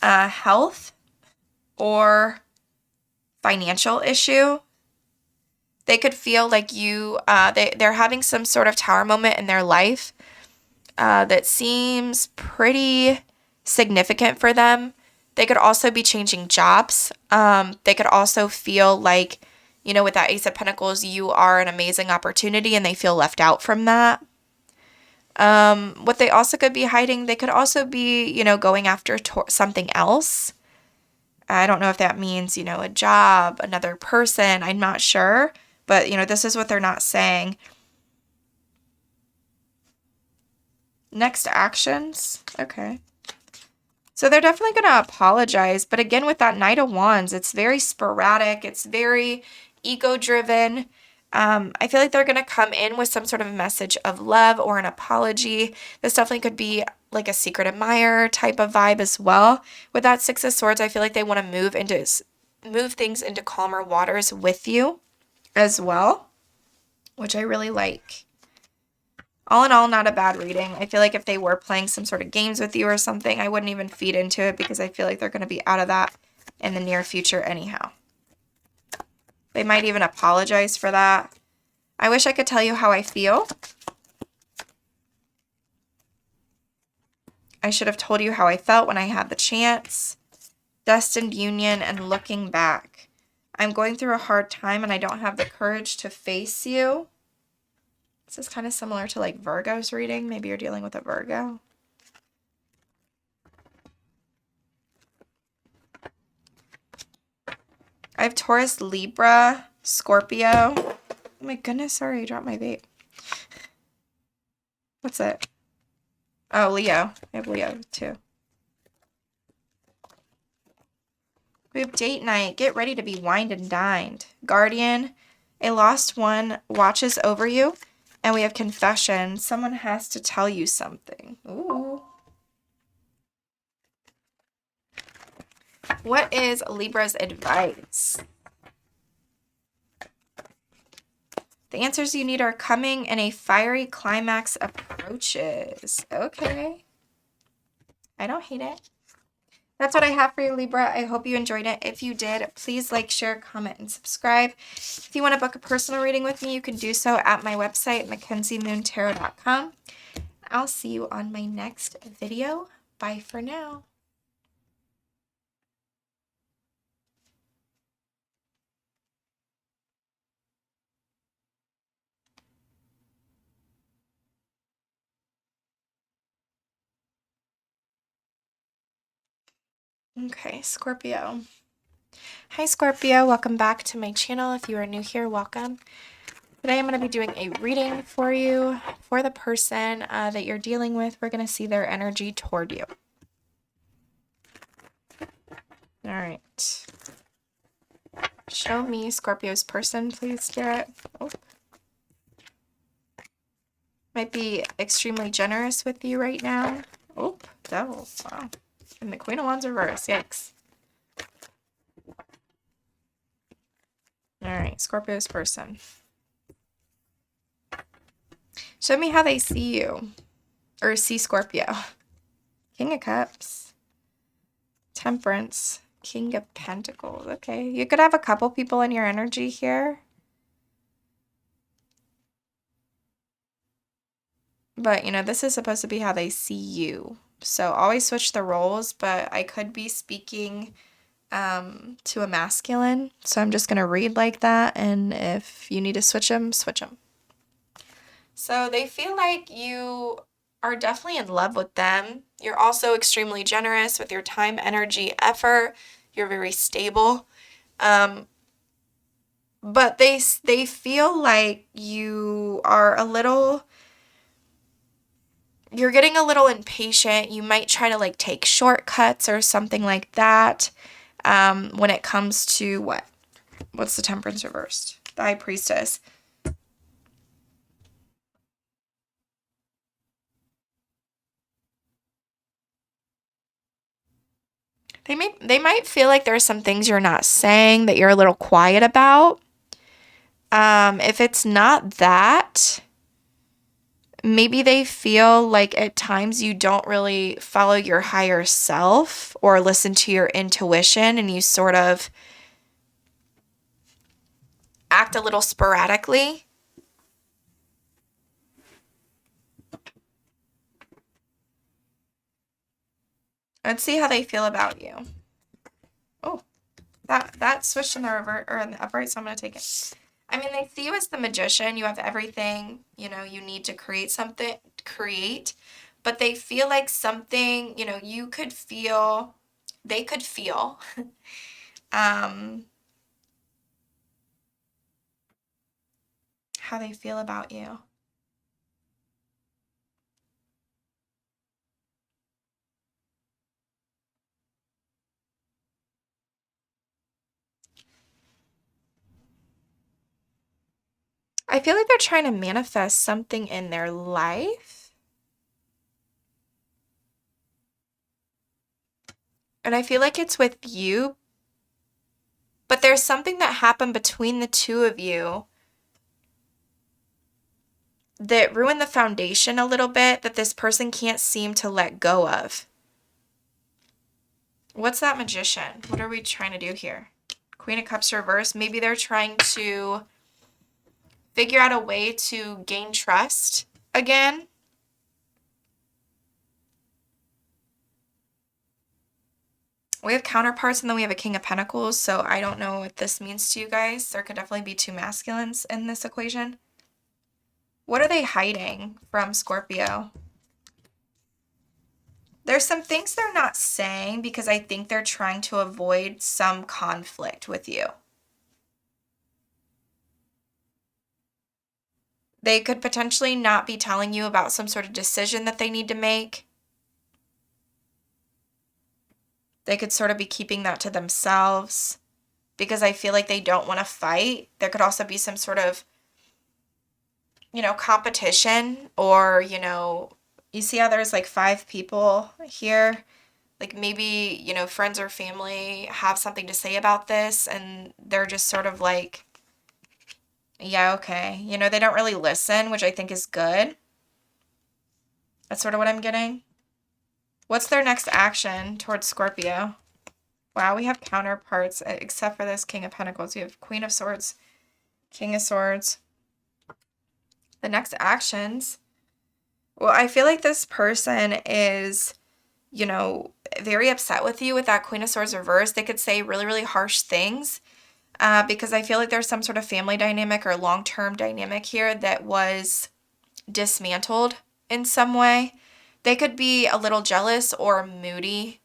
health or financial issue. They could feel like they're having some sort of tower moment in their life that seems pretty significant for them. They could also be changing jobs. They could also feel like, with that Ace of Pentacles, you are an amazing opportunity and they feel left out from that. What they also could be hiding, they could also be, going after something else. I don't know if that means, a job, another person. I'm not sure. But, this is what they're not saying. Next actions. Okay. So they're definitely going to apologize. But again, with that Knight of Wands, it's very sporadic. It's very ego-driven. I feel like they're going to come in with some sort of message of love or an apology. This definitely could be like a secret admirer type of vibe as well. With that Six of Swords, I feel like they want to move things into calmer waters with you as well, which I really like. All in all, not a bad reading. I feel like if they were playing some sort of games with you or something, I wouldn't even feed into it, because I feel like they're going to be out of that in the near future anyhow. They might even apologize for that. I wish I could tell you how I feel. I should have told you how I felt when I had the chance. Destined union and looking back. I'm going through a hard time and I don't have the courage to face you. This is kind of similar to like Virgo's reading. Maybe you're dealing with a Virgo. I have Taurus, Libra, Scorpio. Oh my goodness, sorry, I dropped my vape. What's it? Oh, Leo. I have Leo too. We have date night. Get ready to be wined and dined. Guardian. A lost one watches over you. And we have confession. Someone has to tell you something. Ooh. What is Libra's advice? The answers you need are coming and a fiery climax approaches. Okay. I don't hate it. That's what I have for you, Libra. I hope you enjoyed it. If you did, please like, share, comment, and subscribe. If you want to book a personal reading with me, you can do so at my website, MackenzieMoonTarot.com. I'll see you on my next video. Bye for now. Okay, Scorpio. Hi, Scorpio. Welcome back to my channel. If you are new here, welcome. Today I'm going to be doing a reading for you, for the person that you're dealing with. We're going to see their energy toward you. All right. Show me Scorpio's person, please, Garrett. Oh. Might be extremely generous with you right now. Oh, devils. Wow. And the Queen of Wands reverse. Yikes. All right, Scorpio's person. Show me how they see you. Or see Scorpio. King of Cups. Temperance. King of Pentacles. Okay, you could have a couple people in your energy here. But, you know, this is supposed to be how they see you. So always switch the roles, but I could be speaking to a masculine. So I'm just going to read like that. And if you need to switch them, switch them. So they feel like you are definitely in love with them. You're also extremely generous with your time, energy, effort. You're very stable. But they feel like you are you're getting a little impatient. You might try to like take shortcuts or something like that when it comes to what? What's the Temperance reversed? The High Priestess. They might feel like there's some things you're not saying that you're a little quiet about. If it's not that, maybe they feel like at times you don't really follow your higher self or listen to your intuition, and you sort of act a little sporadically. Let's see how they feel about you. Oh, that switched in the revert or in the upright, so I'm gonna take it. I mean, they see you as the magician. You have everything, you know, you need to create something, but they feel like something, you know, they could feel, how they feel about you. I feel like they're trying to manifest something in their life. And I feel like it's with you. But there's something that happened between the two of you that ruined the foundation a little bit that this person can't seem to let go of. What's that Magician? What are we trying to do here? Queen of Cups reverse. Maybe they're trying to figure out a way to gain trust again. We have counterparts, and then we have a King of Pentacles, so I don't know what this means to you guys. There could definitely be two masculines in this equation. What are they hiding from Scorpio? There's some things they're not saying because I think they're trying to avoid some conflict with you. They could potentially not be telling you about some sort of decision that they need to make. They could sort of be keeping that to themselves because I feel like they don't want to fight. There could also be some sort of, you know, competition, or, you know, you see how there's like 5 people here? Like maybe, you know, friends or family have something to say about this, and they're just sort of like, yeah, okay. You know, they don't really listen, which I think is good. That's sort of what I'm getting. What's their next action towards Scorpio? Wow, we have counterparts, except for this King of Pentacles. We have Queen of Swords, King of Swords. The next actions. Well, I feel like this person is, you know, very upset with you with that Queen of Swords reverse. They could say really, really harsh things because I feel like there's some sort of family dynamic or long-term dynamic here that was dismantled in some way. They could be a little jealous or moody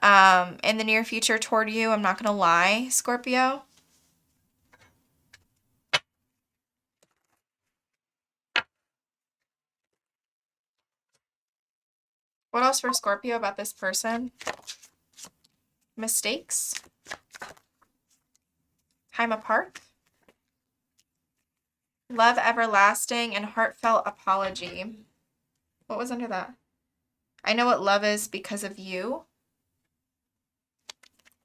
in the near future toward you. I'm not going to lie, Scorpio. What else for Scorpio about this person? Mistakes. time apart. Love everlasting and heartfelt apology. What was under that? I know what love is because of you.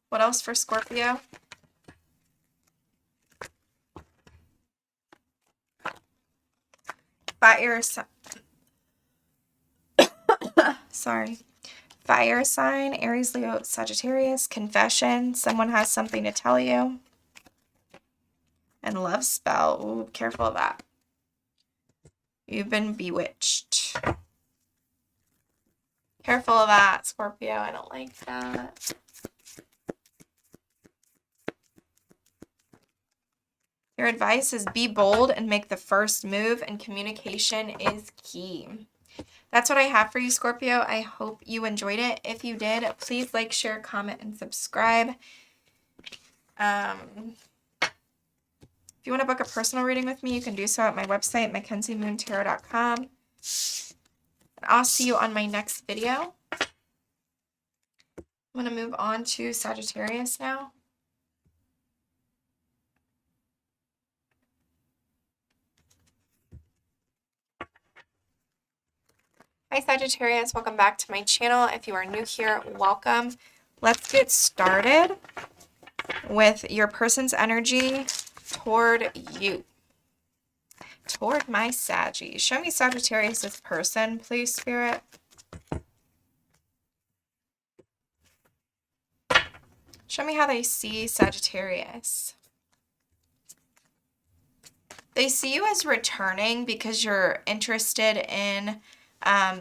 What else for Scorpio? Fire sign. Sorry. Fire sign, Aries, Leo, Sagittarius. Confession. Someone has something to tell you. And love spell. Ooh, careful of that. You've been bewitched. Careful of that, Scorpio. I don't like that. Your advice is be bold and make the first move, and communication is key. That's what I have for you, Scorpio. I hope you enjoyed it. If you did, please like, share, comment, and subscribe. If you want to book a personal reading with me, you can do so at my website, MackenzieMoonTarot.com. I'll see you on my next video. I'm going to move on to Sagittarius now. Hi Sagittarius, welcome back to my channel. If you are new here, welcome. Let's get started with your person's energy toward you. Toward my Saggy. Show me Sagittarius' person, please, Spirit. Show me how they see Sagittarius. They see you as returning because you're interested in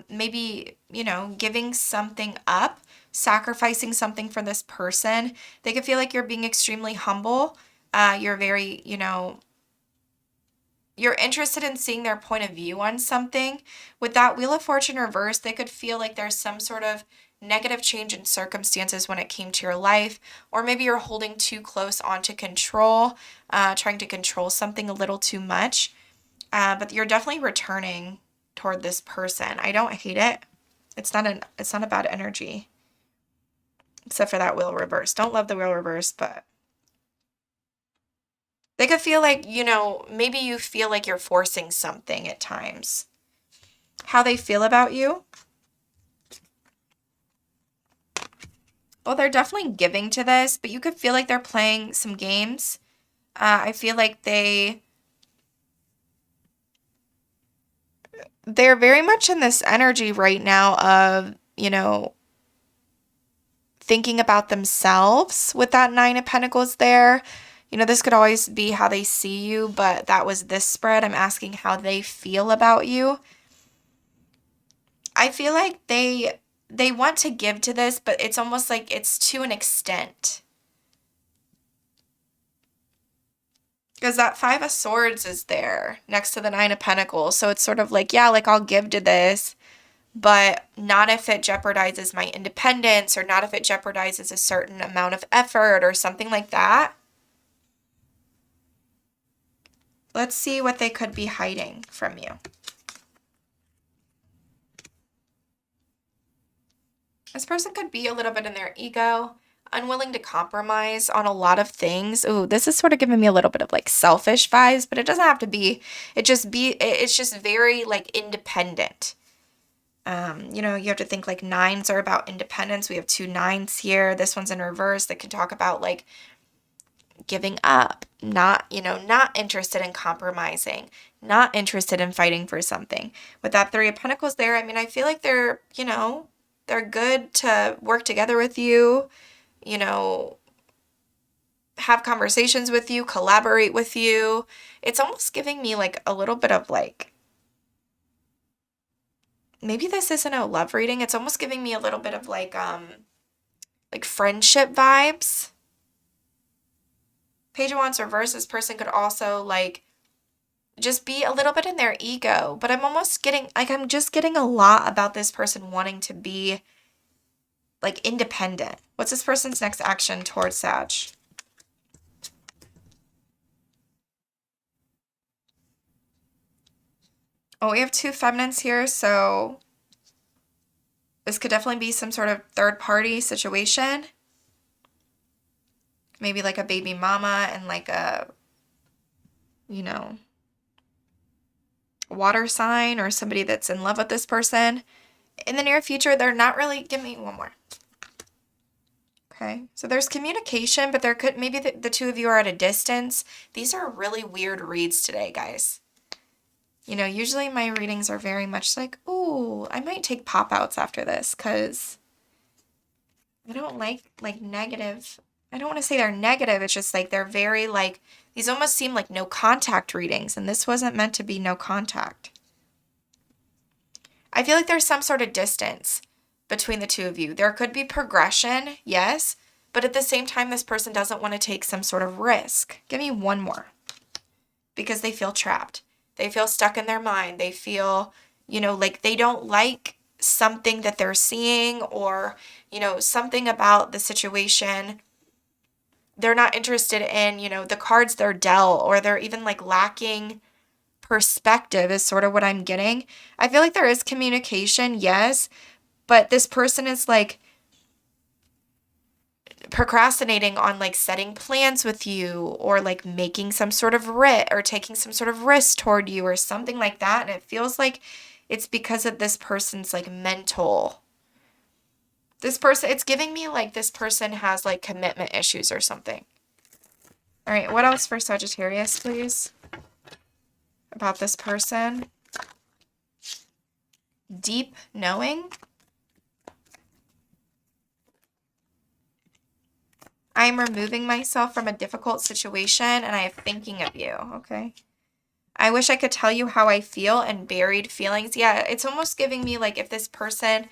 maybe, you know, giving something up, sacrificing something for this person. They could feel like you're being extremely humble. You're very, you know, you're interested in seeing their point of view on something. With that Wheel of Fortune reverse, they could feel like there's some sort of negative change in circumstances when it came to your life, or maybe you're holding too close onto control, trying to control something a little too much. But you're definitely returning toward this person. I don't hate it. It's not a bad energy. Except for that wheel reverse. Don't love the wheel reverse, but they could feel like, you know, maybe you feel like you're forcing something at times. How they feel about you? Well, they're definitely giving to this, but you could feel like they're playing some games. I feel like they're very much in this energy right now of, you know, thinking about themselves with that Nine of Pentacles there. You know, this could always be how they see you, but that was this spread. I'm asking how they feel about you. I feel like they want to give to this, but it's almost like it's to an extent. Because that Five of Swords is there next to the Nine of Pentacles. So it's sort of like, yeah, like I'll give to this, but not if it jeopardizes my independence, or not if it jeopardizes a certain amount of effort or something like that. Let's see what they could be hiding from you. This person could be a little bit in their ego, unwilling to compromise on a lot of things. Ooh, this is sort of giving me a little bit of like selfish vibes, but it doesn't have to be. It's just very like independent. You know, you have to think like nines are about independence. We have two nines here. This one's in reverse. That could talk about like giving up, not, you know, not interested in compromising, not interested in fighting for something. With that Three of Pentacles there, I mean, I feel like they're, you know, they're good to work together with you, you know, have conversations with you, collaborate with you. It's almost giving me like a little bit of like, maybe this isn't a love reading. It's almost giving me a little bit of like friendship vibes. Page of Wands reverse, this person could also like just be a little bit in their ego, but I'm just getting a lot about this person wanting to be like independent. What's this person's next action towards Sag? Oh, we have two feminines here, so this could definitely be some sort of third party situation. maybe like a baby mama and like a, you know, water sign or somebody that's in love with this person. In the near future, they're not really, give me one more. Okay, so there's communication, but there could, maybe the two of you are at a distance. These are really weird reads today, guys. You know, usually my readings are very much like, ooh, I might take pop-outs after this because I don't like negative. I don't want to say they're negative. It's just like they're very like, these almost seem like no contact readings, and this wasn't meant to be no contact. I feel like there's some sort of distance between the two of you. There could be progression, yes, but at the same time, this person doesn't want to take some sort of risk. Give me one more. Because they feel trapped. They feel stuck in their mind. They feel, you know, like they don't like something that they're seeing, or, you know, something about the situation. They're not interested in, you know, the cards they're dealt, or they're even like lacking perspective is sort of what I'm getting. I feel like there is communication, yes, but this person is like procrastinating on like setting plans with you, or like making some sort of risk or taking some sort of risk toward you or something like that. And it feels like it's because of this person's like mental. This person, it's giving me like this person has like commitment issues or something. All right, what else for Sagittarius, please? About this person. Deep knowing. I am removing myself from a difficult situation and I am thinking of you, okay? I wish I could tell you how I feel, and buried feelings. Yeah, it's almost giving me like if this person,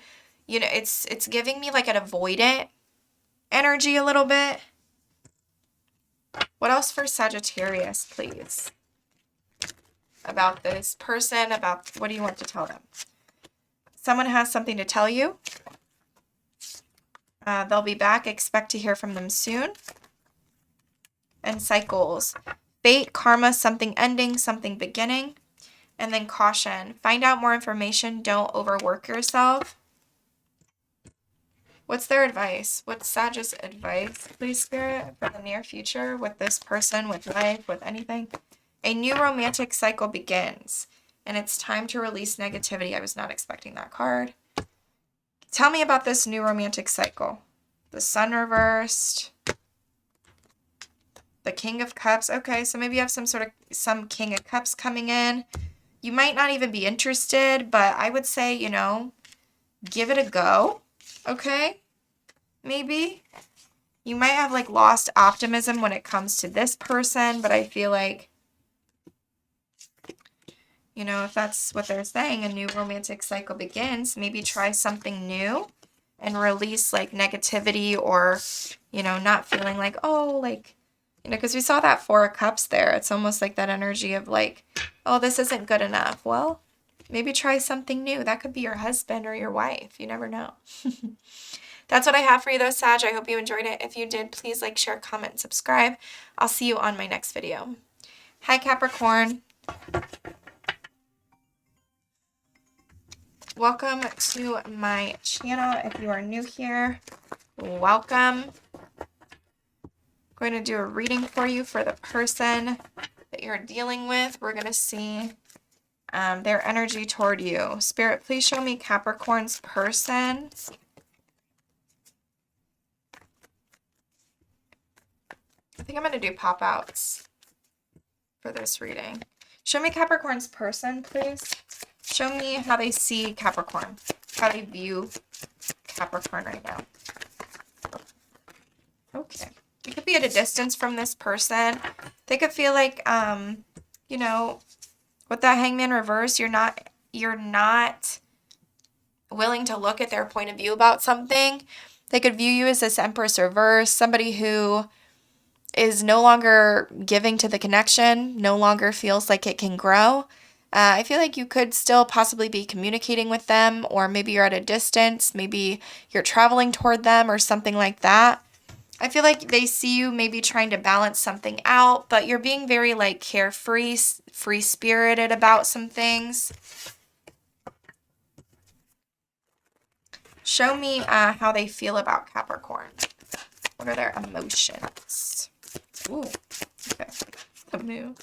you know, it's giving me like an avoidant energy a little bit. What else for Sagittarius, please? About this person, about what do you want to tell them? Someone has something to tell you. They'll be back. Expect to hear from them soon. And cycles. Fate, karma, something ending, something beginning. And then caution. Find out more information. Don't overwork yourself. What's their advice? What's Sag's advice, please, Spirit, for the near future with this person, with life, with anything? A new romantic cycle begins, and it's time to release negativity. I was not expecting that card. Tell me about this new romantic cycle. The Sun reversed. The King of Cups. Okay, so maybe you have some King of Cups coming in. You might not even be interested, but I would say, you know, give it a go. Okay? Maybe. You might have like lost optimism when it comes to this person, but I feel like, you know, if that's what they're saying, a new romantic cycle begins, maybe try something new and release like negativity, or, you know, not feeling like, oh, like, you know, because we saw that Four of Cups there. It's almost like that energy of like, oh, this isn't good enough. Well, maybe try something new. That could be your husband or your wife. You never know. That's what I have for you though, Sag. I hope you enjoyed it. If you did, please like, share, comment, and subscribe. I'll see you on my next video. Hi, Capricorn. Welcome to my channel. If you are new here, welcome. I'm going to do a reading for you for the person that you're dealing with. We're going to see their energy toward you. Spirit, please show me Capricorn's person. I think I'm going to do pop-outs for this reading. Show me Capricorn's person, please. Show me how they see Capricorn, how they view Capricorn right now. Okay. You could be at a distance from this person. They could feel like, you know, with that Hangman reverse, you're not willing to look at their point of view about something. They could view you as this Empress reverse, somebody who is no longer giving to the connection, no longer feels like it can grow. I feel like you could still possibly be communicating with them, or maybe you're at a distance, maybe you're traveling toward them or something like that. I feel like they see you maybe trying to balance something out, but you're being very like carefree, free-spirited about some things. Show me how they feel about Capricorn. What are their emotions? Ooh, okay. The moon.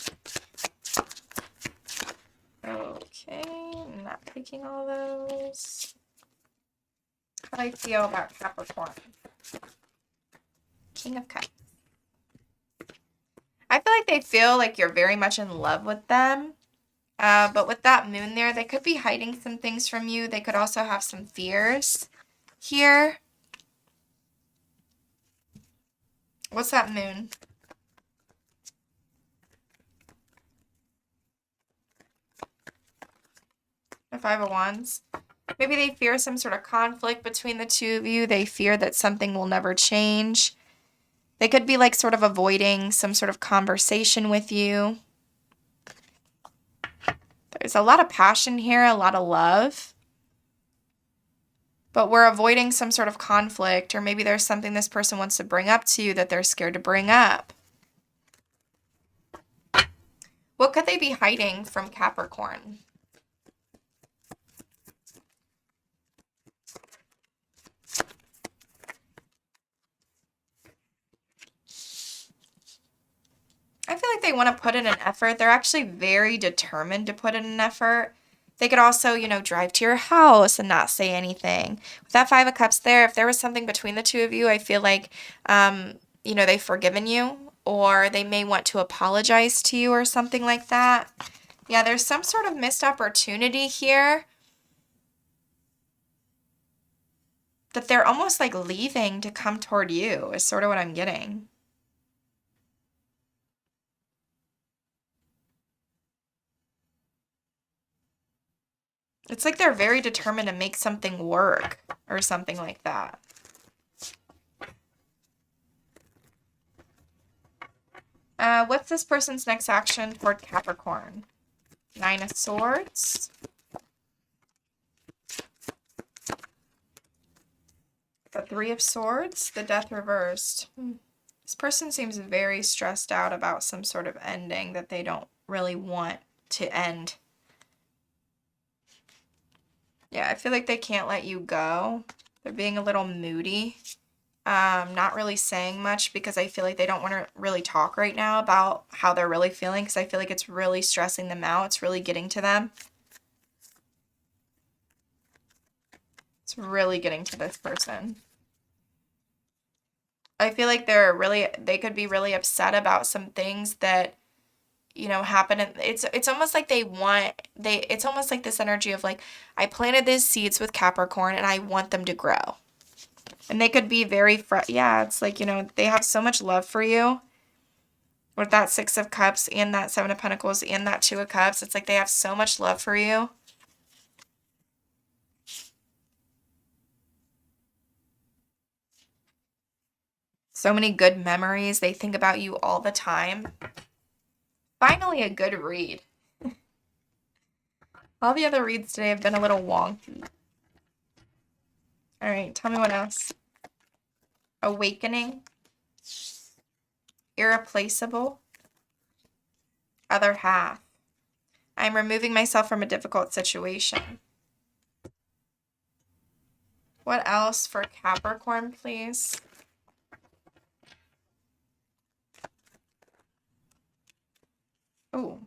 Okay, not taking all those. How do I feel about Capricorn? King of Cups. I feel like they feel like you're very much in love with them. But with that moon there, they could be hiding some things from you. They could also have some fears here. What's that moon? The Five of Wands. Maybe they fear some sort of conflict between the two of you. They fear that something will never change. They could be like sort of avoiding some sort of conversation with you. There's a lot of passion here, a lot of love. But we're avoiding some sort of conflict, or maybe there's something this person wants to bring up to you that they're scared to bring up. What could they be hiding from Capricorn? I feel like they want to put in an effort. They're actually very determined to put in an effort. They could also, you know, drive to your house and not say anything. With that Five of Cups there, if there was something between the two of you, I feel like, you know, they've forgiven you, or they may want to apologize to you or something like that. Yeah, there's some sort of missed opportunity here that they're almost like leaving to come toward you is sort of what I'm getting. It's like they're very determined to make something work or something like that. What's this person's next action toward Capricorn? Nine of Swords. The Three of Swords. The Death reversed. This person seems very stressed out about some sort of ending that they don't really want to end. Yeah, I feel like they can't let you go. They're being a little moody. Not really saying much because I feel like they don't want to really talk right now about how they're really feeling, because I feel like it's really stressing them out. It's really getting to them. It's really getting to this person. I feel like they could be really upset about some things that, you know, happen. And it's almost like it's almost like this energy of like, I planted these seeds with Capricorn and I want them to grow. And they could be very, yeah, it's like, you know, they have so much love for you. With that Six of Cups and that Seven of Pentacles and that Two of Cups, it's like they have so much love for you. So many good memories. They think about you all the time. Finally, a good read. All the other reads today have been a little wonky. All right, tell me what else. Awakening. Irreplaceable. Other half. I'm removing myself from a difficult situation. What else for Capricorn, please? Ooh.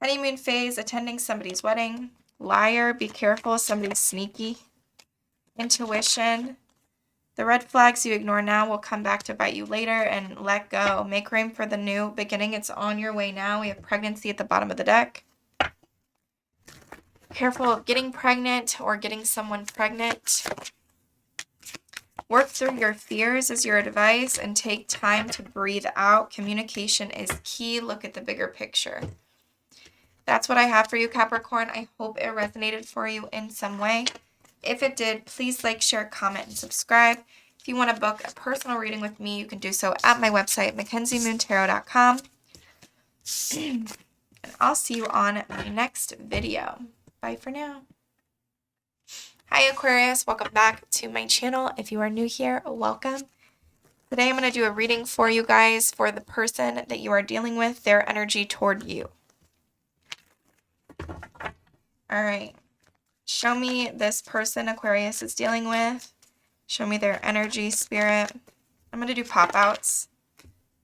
Honeymoon phase, attending somebody's wedding. Liar, be careful, somebody's sneaky. Intuition. The red flags you ignore now will come back to bite you later, and let go. Make room for the new beginning. It's on your way now. We have pregnancy at the bottom of the deck. Careful of getting pregnant or getting someone pregnant. Work through your fears is your advice, and take time to breathe out. Communication is key. Look at the bigger picture. That's what I have for you, Capricorn. I hope it resonated for you in some way. If it did, please like, share, comment, and subscribe. If you want to book a personal reading with me, you can do so at my website, MackenzieMoonTarot.com. And I'll see you on my next video. Bye for now. Hi, Aquarius. Welcome back to my channel. If you are new here, welcome. Today I'm going to do a reading for you guys for the person that you are dealing with, their energy toward you. All right. Show me this person Aquarius is dealing with. Show me their energy, spirit. I'm going to do pop-outs.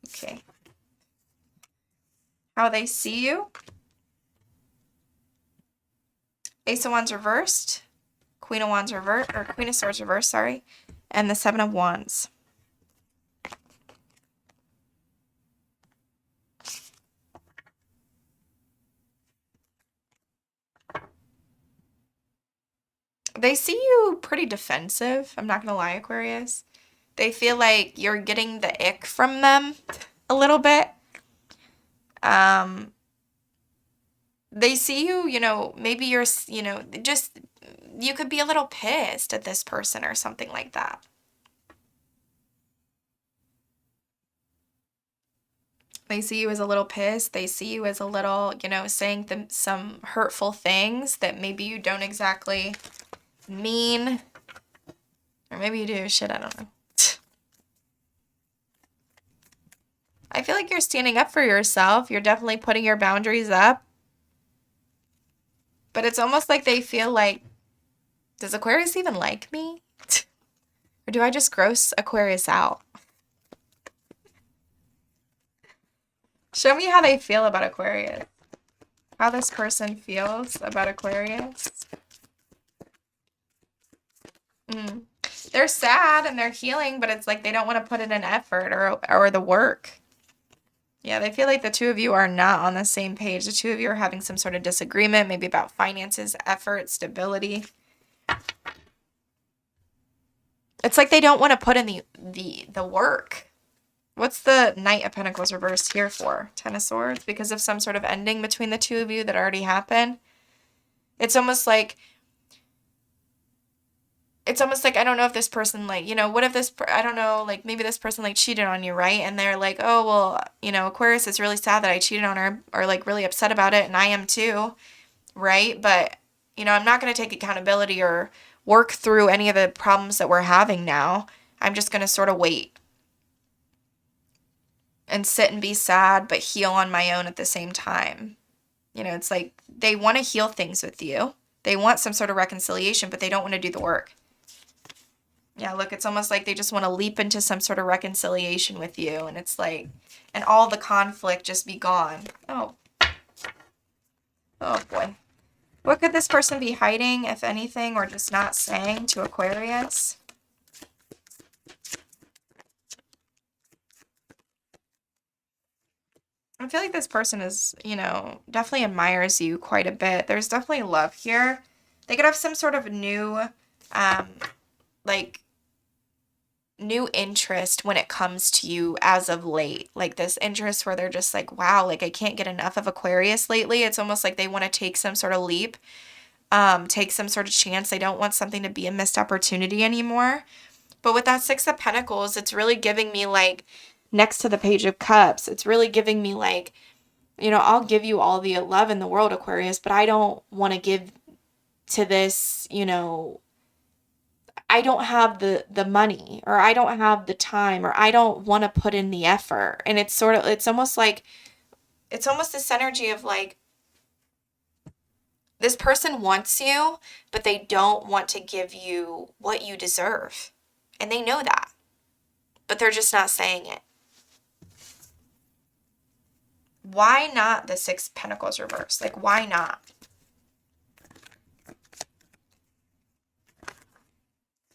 Okay. How they see you. Ace of Wands reversed. Queen of Wands reversed, or Queen of Swords reversed, sorry. And the Seven of Wands. They see you pretty defensive. I'm not going to lie, Aquarius. They feel like you're getting the ick from them a little bit. They see you, you know, maybe you're, you know, just, you could be a little pissed at this person or something like that. They see you as a little pissed. They see you as a little, you know, saying some hurtful things that maybe you don't exactly mean. Or maybe you do. Shit, I don't know. I feel like you're standing up for yourself. You're definitely putting your boundaries up. But it's almost like they feel like, does Aquarius even like me? Or do I just gross Aquarius out? Show me how they feel about Aquarius. How this person feels about Aquarius. They're sad and they're healing, but it's like they don't want to put in an effort or the work. Yeah, they feel like the two of you are not on the same page. The two of you are having some sort of disagreement, maybe about finances, effort, stability. It's like they don't want to put in the work. What's the Knight of Pentacles reversed here for? Ten of Swords? Because of some sort of ending between the two of you that already happened? It's almost like, I don't know if this person, like, you know, what if this, I don't know, like, maybe this person, like, cheated on you, right? And they're like, oh, well, you know, Aquarius is really sad that I cheated on her, or, like, really upset about it, and I am too, right? But, you know, I'm not going to take accountability or work through any of the problems that we're having now. I'm just going to sort of wait and sit and be sad, but heal on my own at the same time. You know, it's like they want to heal things with you. They want some sort of reconciliation, but they don't want to do the work. Yeah, look, it's almost like they just want to leap into some sort of reconciliation with you. And it's like, and all the conflict just be gone. Oh. Oh, boy. What could this person be hiding, if anything, or just not saying to Aquarius? I feel like this person is, you know, definitely admires you quite a bit. There's definitely love here. They could have some sort of new, like, new interest when it comes to you as of late. Like this interest where they're just like, wow, like I can't get enough of Aquarius lately. It's almost like they want to take some sort of leap, take some sort of chance. They don't want something to be a missed opportunity anymore. But with that Six of Pentacles, it's really giving me like, next to the Page of Cups, it's really giving me like, you know, I'll give you all the love in the world, Aquarius, but I don't want to give to this, you know, I don't have the money, or I don't have the time, or I don't want to put in the effort. And it's sort of, it's almost this energy of like, this person wants you, but they don't want to give you what you deserve. And they know that, but they're just not saying it. Why not the Six of Pentacles reversed? Like, why not?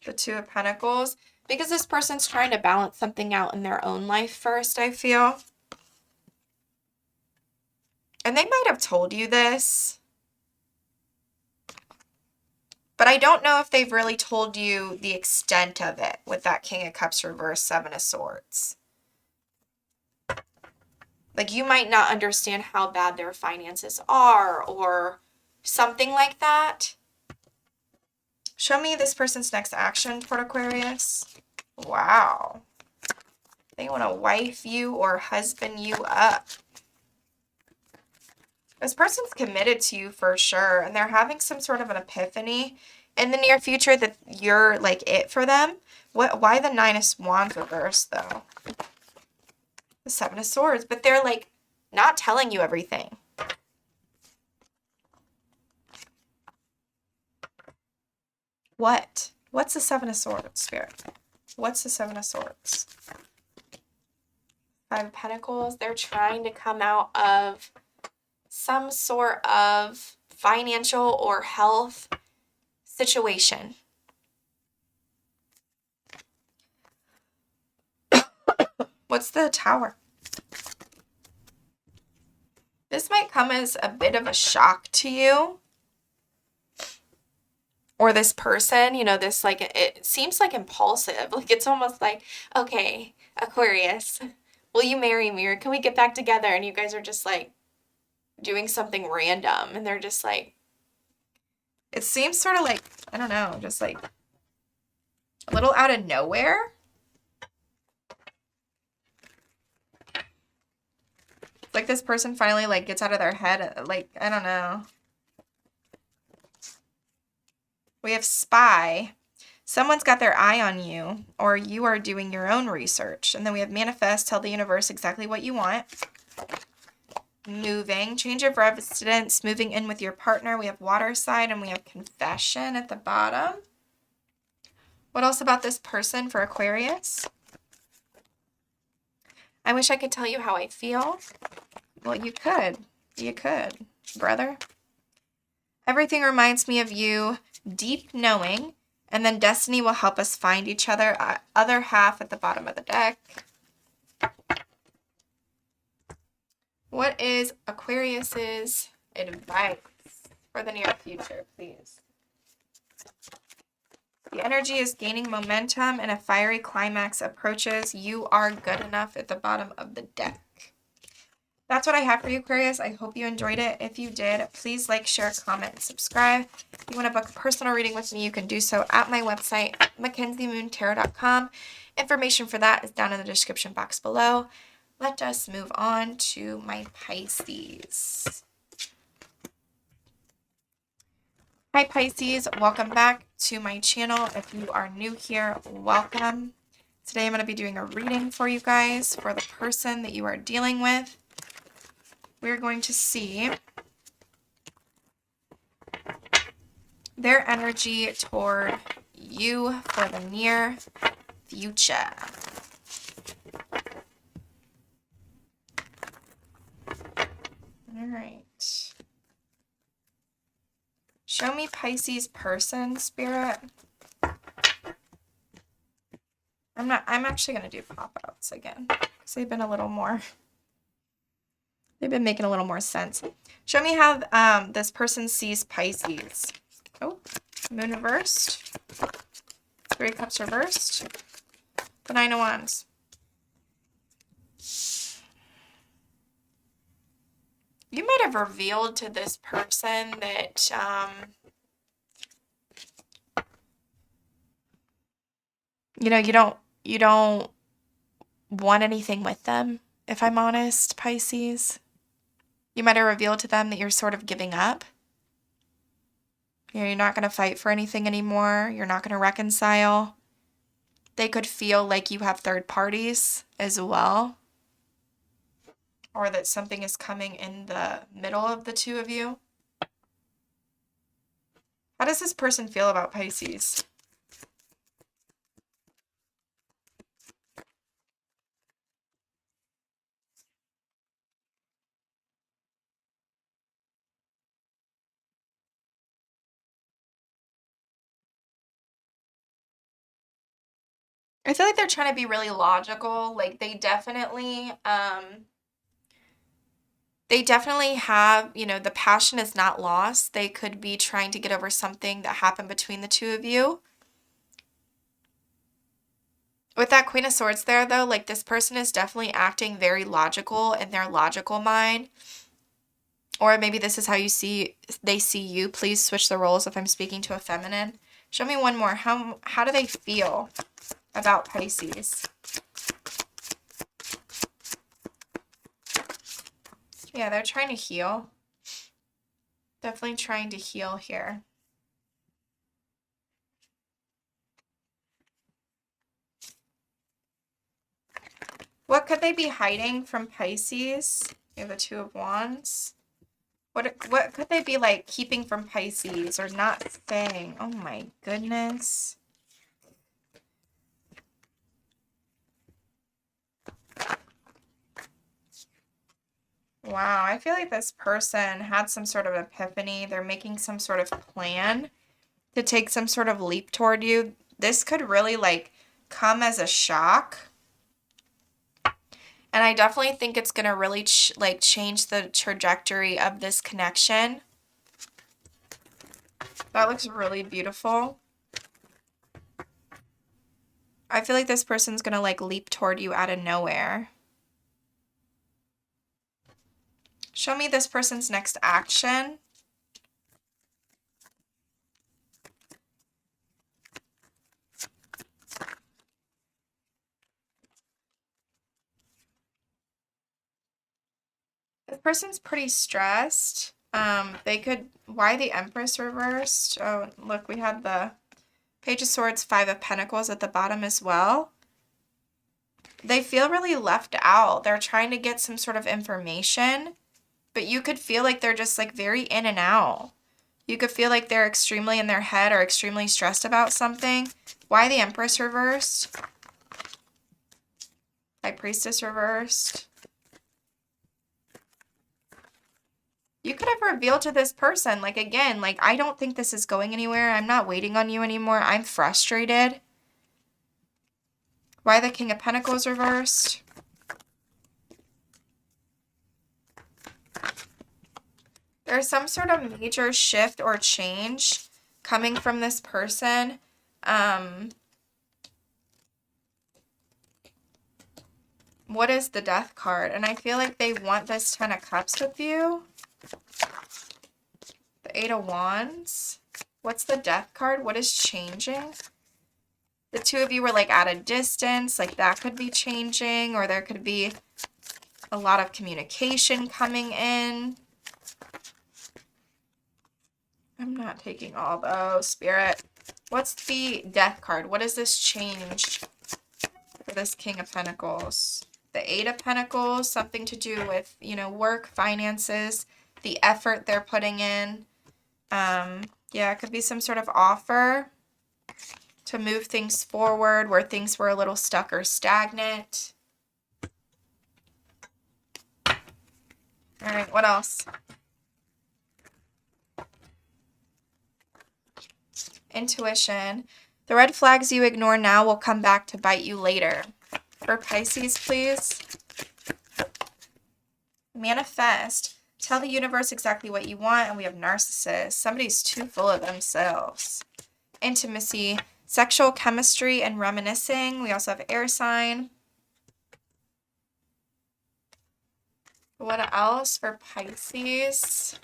The Two of Pentacles. Because this person's trying to balance something out in their own life first, I feel. And they might have told you this. But I don't know if they've really told you the extent of it with that King of Cups reversed, Seven of Swords. Like, you might not understand how bad their finances are or something like that. Show me this person's next action toward Aquarius. Wow. They want to wife you or husband you up. This person's committed to you for sure, and they're having some sort of an epiphany in the near future that you're like it for them. Why the Nine of Wands reversed though? The Seven of Swords, but they're like not telling you everything. What? What's the Seven of Swords, Spirit? What's the Seven of Swords? Five of Pentacles. They're trying to come out of some sort of financial or health situation. What's the Tower? This might come as a bit of a shock to you. Or this person, you know, this like, it seems like impulsive. Like it's almost like, okay, Aquarius, will you marry me? Or can we get back together? And you guys are just like doing something random. And they're just like, it seems sort of like, I don't know, just like a little out of nowhere. It's like this person finally like gets out of their head. Like, I don't know. We have Spy. Someone's got their eye on you, or you are doing your own research. And then we have Manifest. Tell the universe exactly what you want. Moving. Change of residence. Moving in with your partner. We have Water Side, and we have Confession at the bottom. What else about this person for Aquarius? I wish I could tell you how I feel. Well, you could. You could, brother. Everything reminds me of you. Deep knowing. And then destiny will help us find each other. Other half at the bottom of the deck. What is Aquarius's advice for the near future, please? The energy is gaining momentum and a fiery climax approaches. You are good enough at the bottom of the deck. That's what I have for you, Aquarius. I hope you enjoyed it. If you did, please like, share, comment, and subscribe. If you want to book a personal reading with me, you can do so at my website, MackenzieMoonTarot.com. Information for that is down in the description box below. Let us move on to my Pisces. Hi, Pisces. Welcome back to my channel. If you are new here, welcome. Today I'm going to be doing a reading for you guys for the person that you are dealing with. We're going to see their energy toward you for the near future. All right. Show me Pisces person, Spirit. I'm actually going to do pop-outs again because they've been making a little more sense. Show me how this person sees Pisces. Oh, Moon reversed. Three of Cups reversed. The Nine of Wands. You might have revealed to this person that you know, you don't want anything with them, if I'm honest, Pisces. You might have revealed to them that you're sort of giving up. You know, you're not going to fight for anything anymore. You're not going to reconcile. They could feel like you have third parties as well. Or that something is coming in the middle of the two of you. How does this person feel about Pisces? I feel like they're trying to be really logical. Like they definitely have, you know, the passion is not lost. They could be trying to get over something that happened between the two of you. With that Queen of Swords there, though, like this person is definitely acting very logical in their logical mind. Or maybe this is how they see you. Please switch the roles if I'm speaking to a feminine. Show me one more. How do they feel about Pisces? Yeah, they're trying to heal. Definitely trying to heal here. What could they be hiding from Pisces? You have the Two of Wands. What could they be like keeping from Pisces or not saying? Oh my goodness. Wow, I feel like this person had some sort of epiphany. They're making some sort of plan to take some sort of leap toward you. This could really like come as a shock. And I definitely think it's going to really change the trajectory of this connection. That looks really beautiful. I feel like this person's going to like leap toward you out of nowhere. Show me this person's next action. This person's pretty stressed. Why the Empress reversed? Oh, look, we had the Page of Swords, Five of Pentacles at the bottom as well. They feel really left out. They're trying to get some sort of information, but you could feel like they're just like very in and out. You could feel like they're extremely in their head or extremely stressed about something. Why the Empress reversed? High Priestess reversed. You could have revealed to this person, like, again, like, I don't think this is going anywhere. I'm not waiting on you anymore. I'm frustrated. Why the King of Pentacles reversed? There's some sort of major shift or change coming from this person. What is the Death card? And I feel like they want this Ten of Cups with you. The Eight of Wands. What's the Death card? What is changing? The two of you were like at a distance. Like that could be changing, or there could be a lot of communication coming in. I'm not taking all those, Spirit. What's the Death card? What does this change for this King of Pentacles? The Eight of Pentacles, something to do with, you know, work, finances, the effort they're putting in. Yeah, it could be some sort of offer to move things forward where things were a little stuck or stagnant. All right, what else? Intuition. The red flags you ignore now will come back to bite you later. For Pisces, please. Manifest. Tell the universe exactly what you want, and we have narcissists. Somebody's too full of themselves. Intimacy. Sexual chemistry and reminiscing. We also have air sign. What else for Pisces?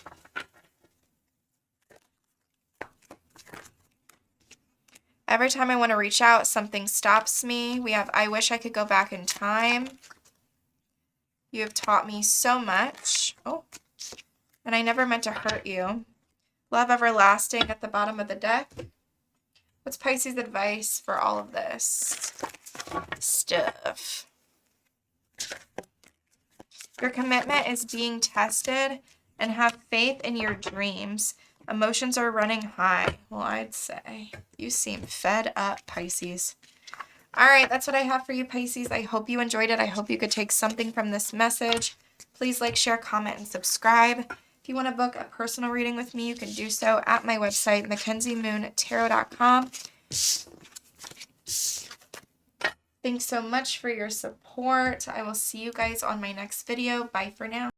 Every time I want to reach out, something stops me. We have I wish I could go back in time. You have taught me so much. Oh, and I never meant to hurt you. Love everlasting at the bottom of the deck. What's Pisces' advice for all of this stuff? Your commitment is being tested, and have faith in your dreams. Emotions are running high. Well, I'd say you seem fed up, Pisces. All right, that's what I have for you, Pisces. I hope you enjoyed it. I hope you could take something from this message. Please like, share, comment, and subscribe. If you want to book a personal reading with me, you can do so at my website, MackenzieMoonTarot.com. Thanks so much for your support. I will see you guys on my next video. Bye for now.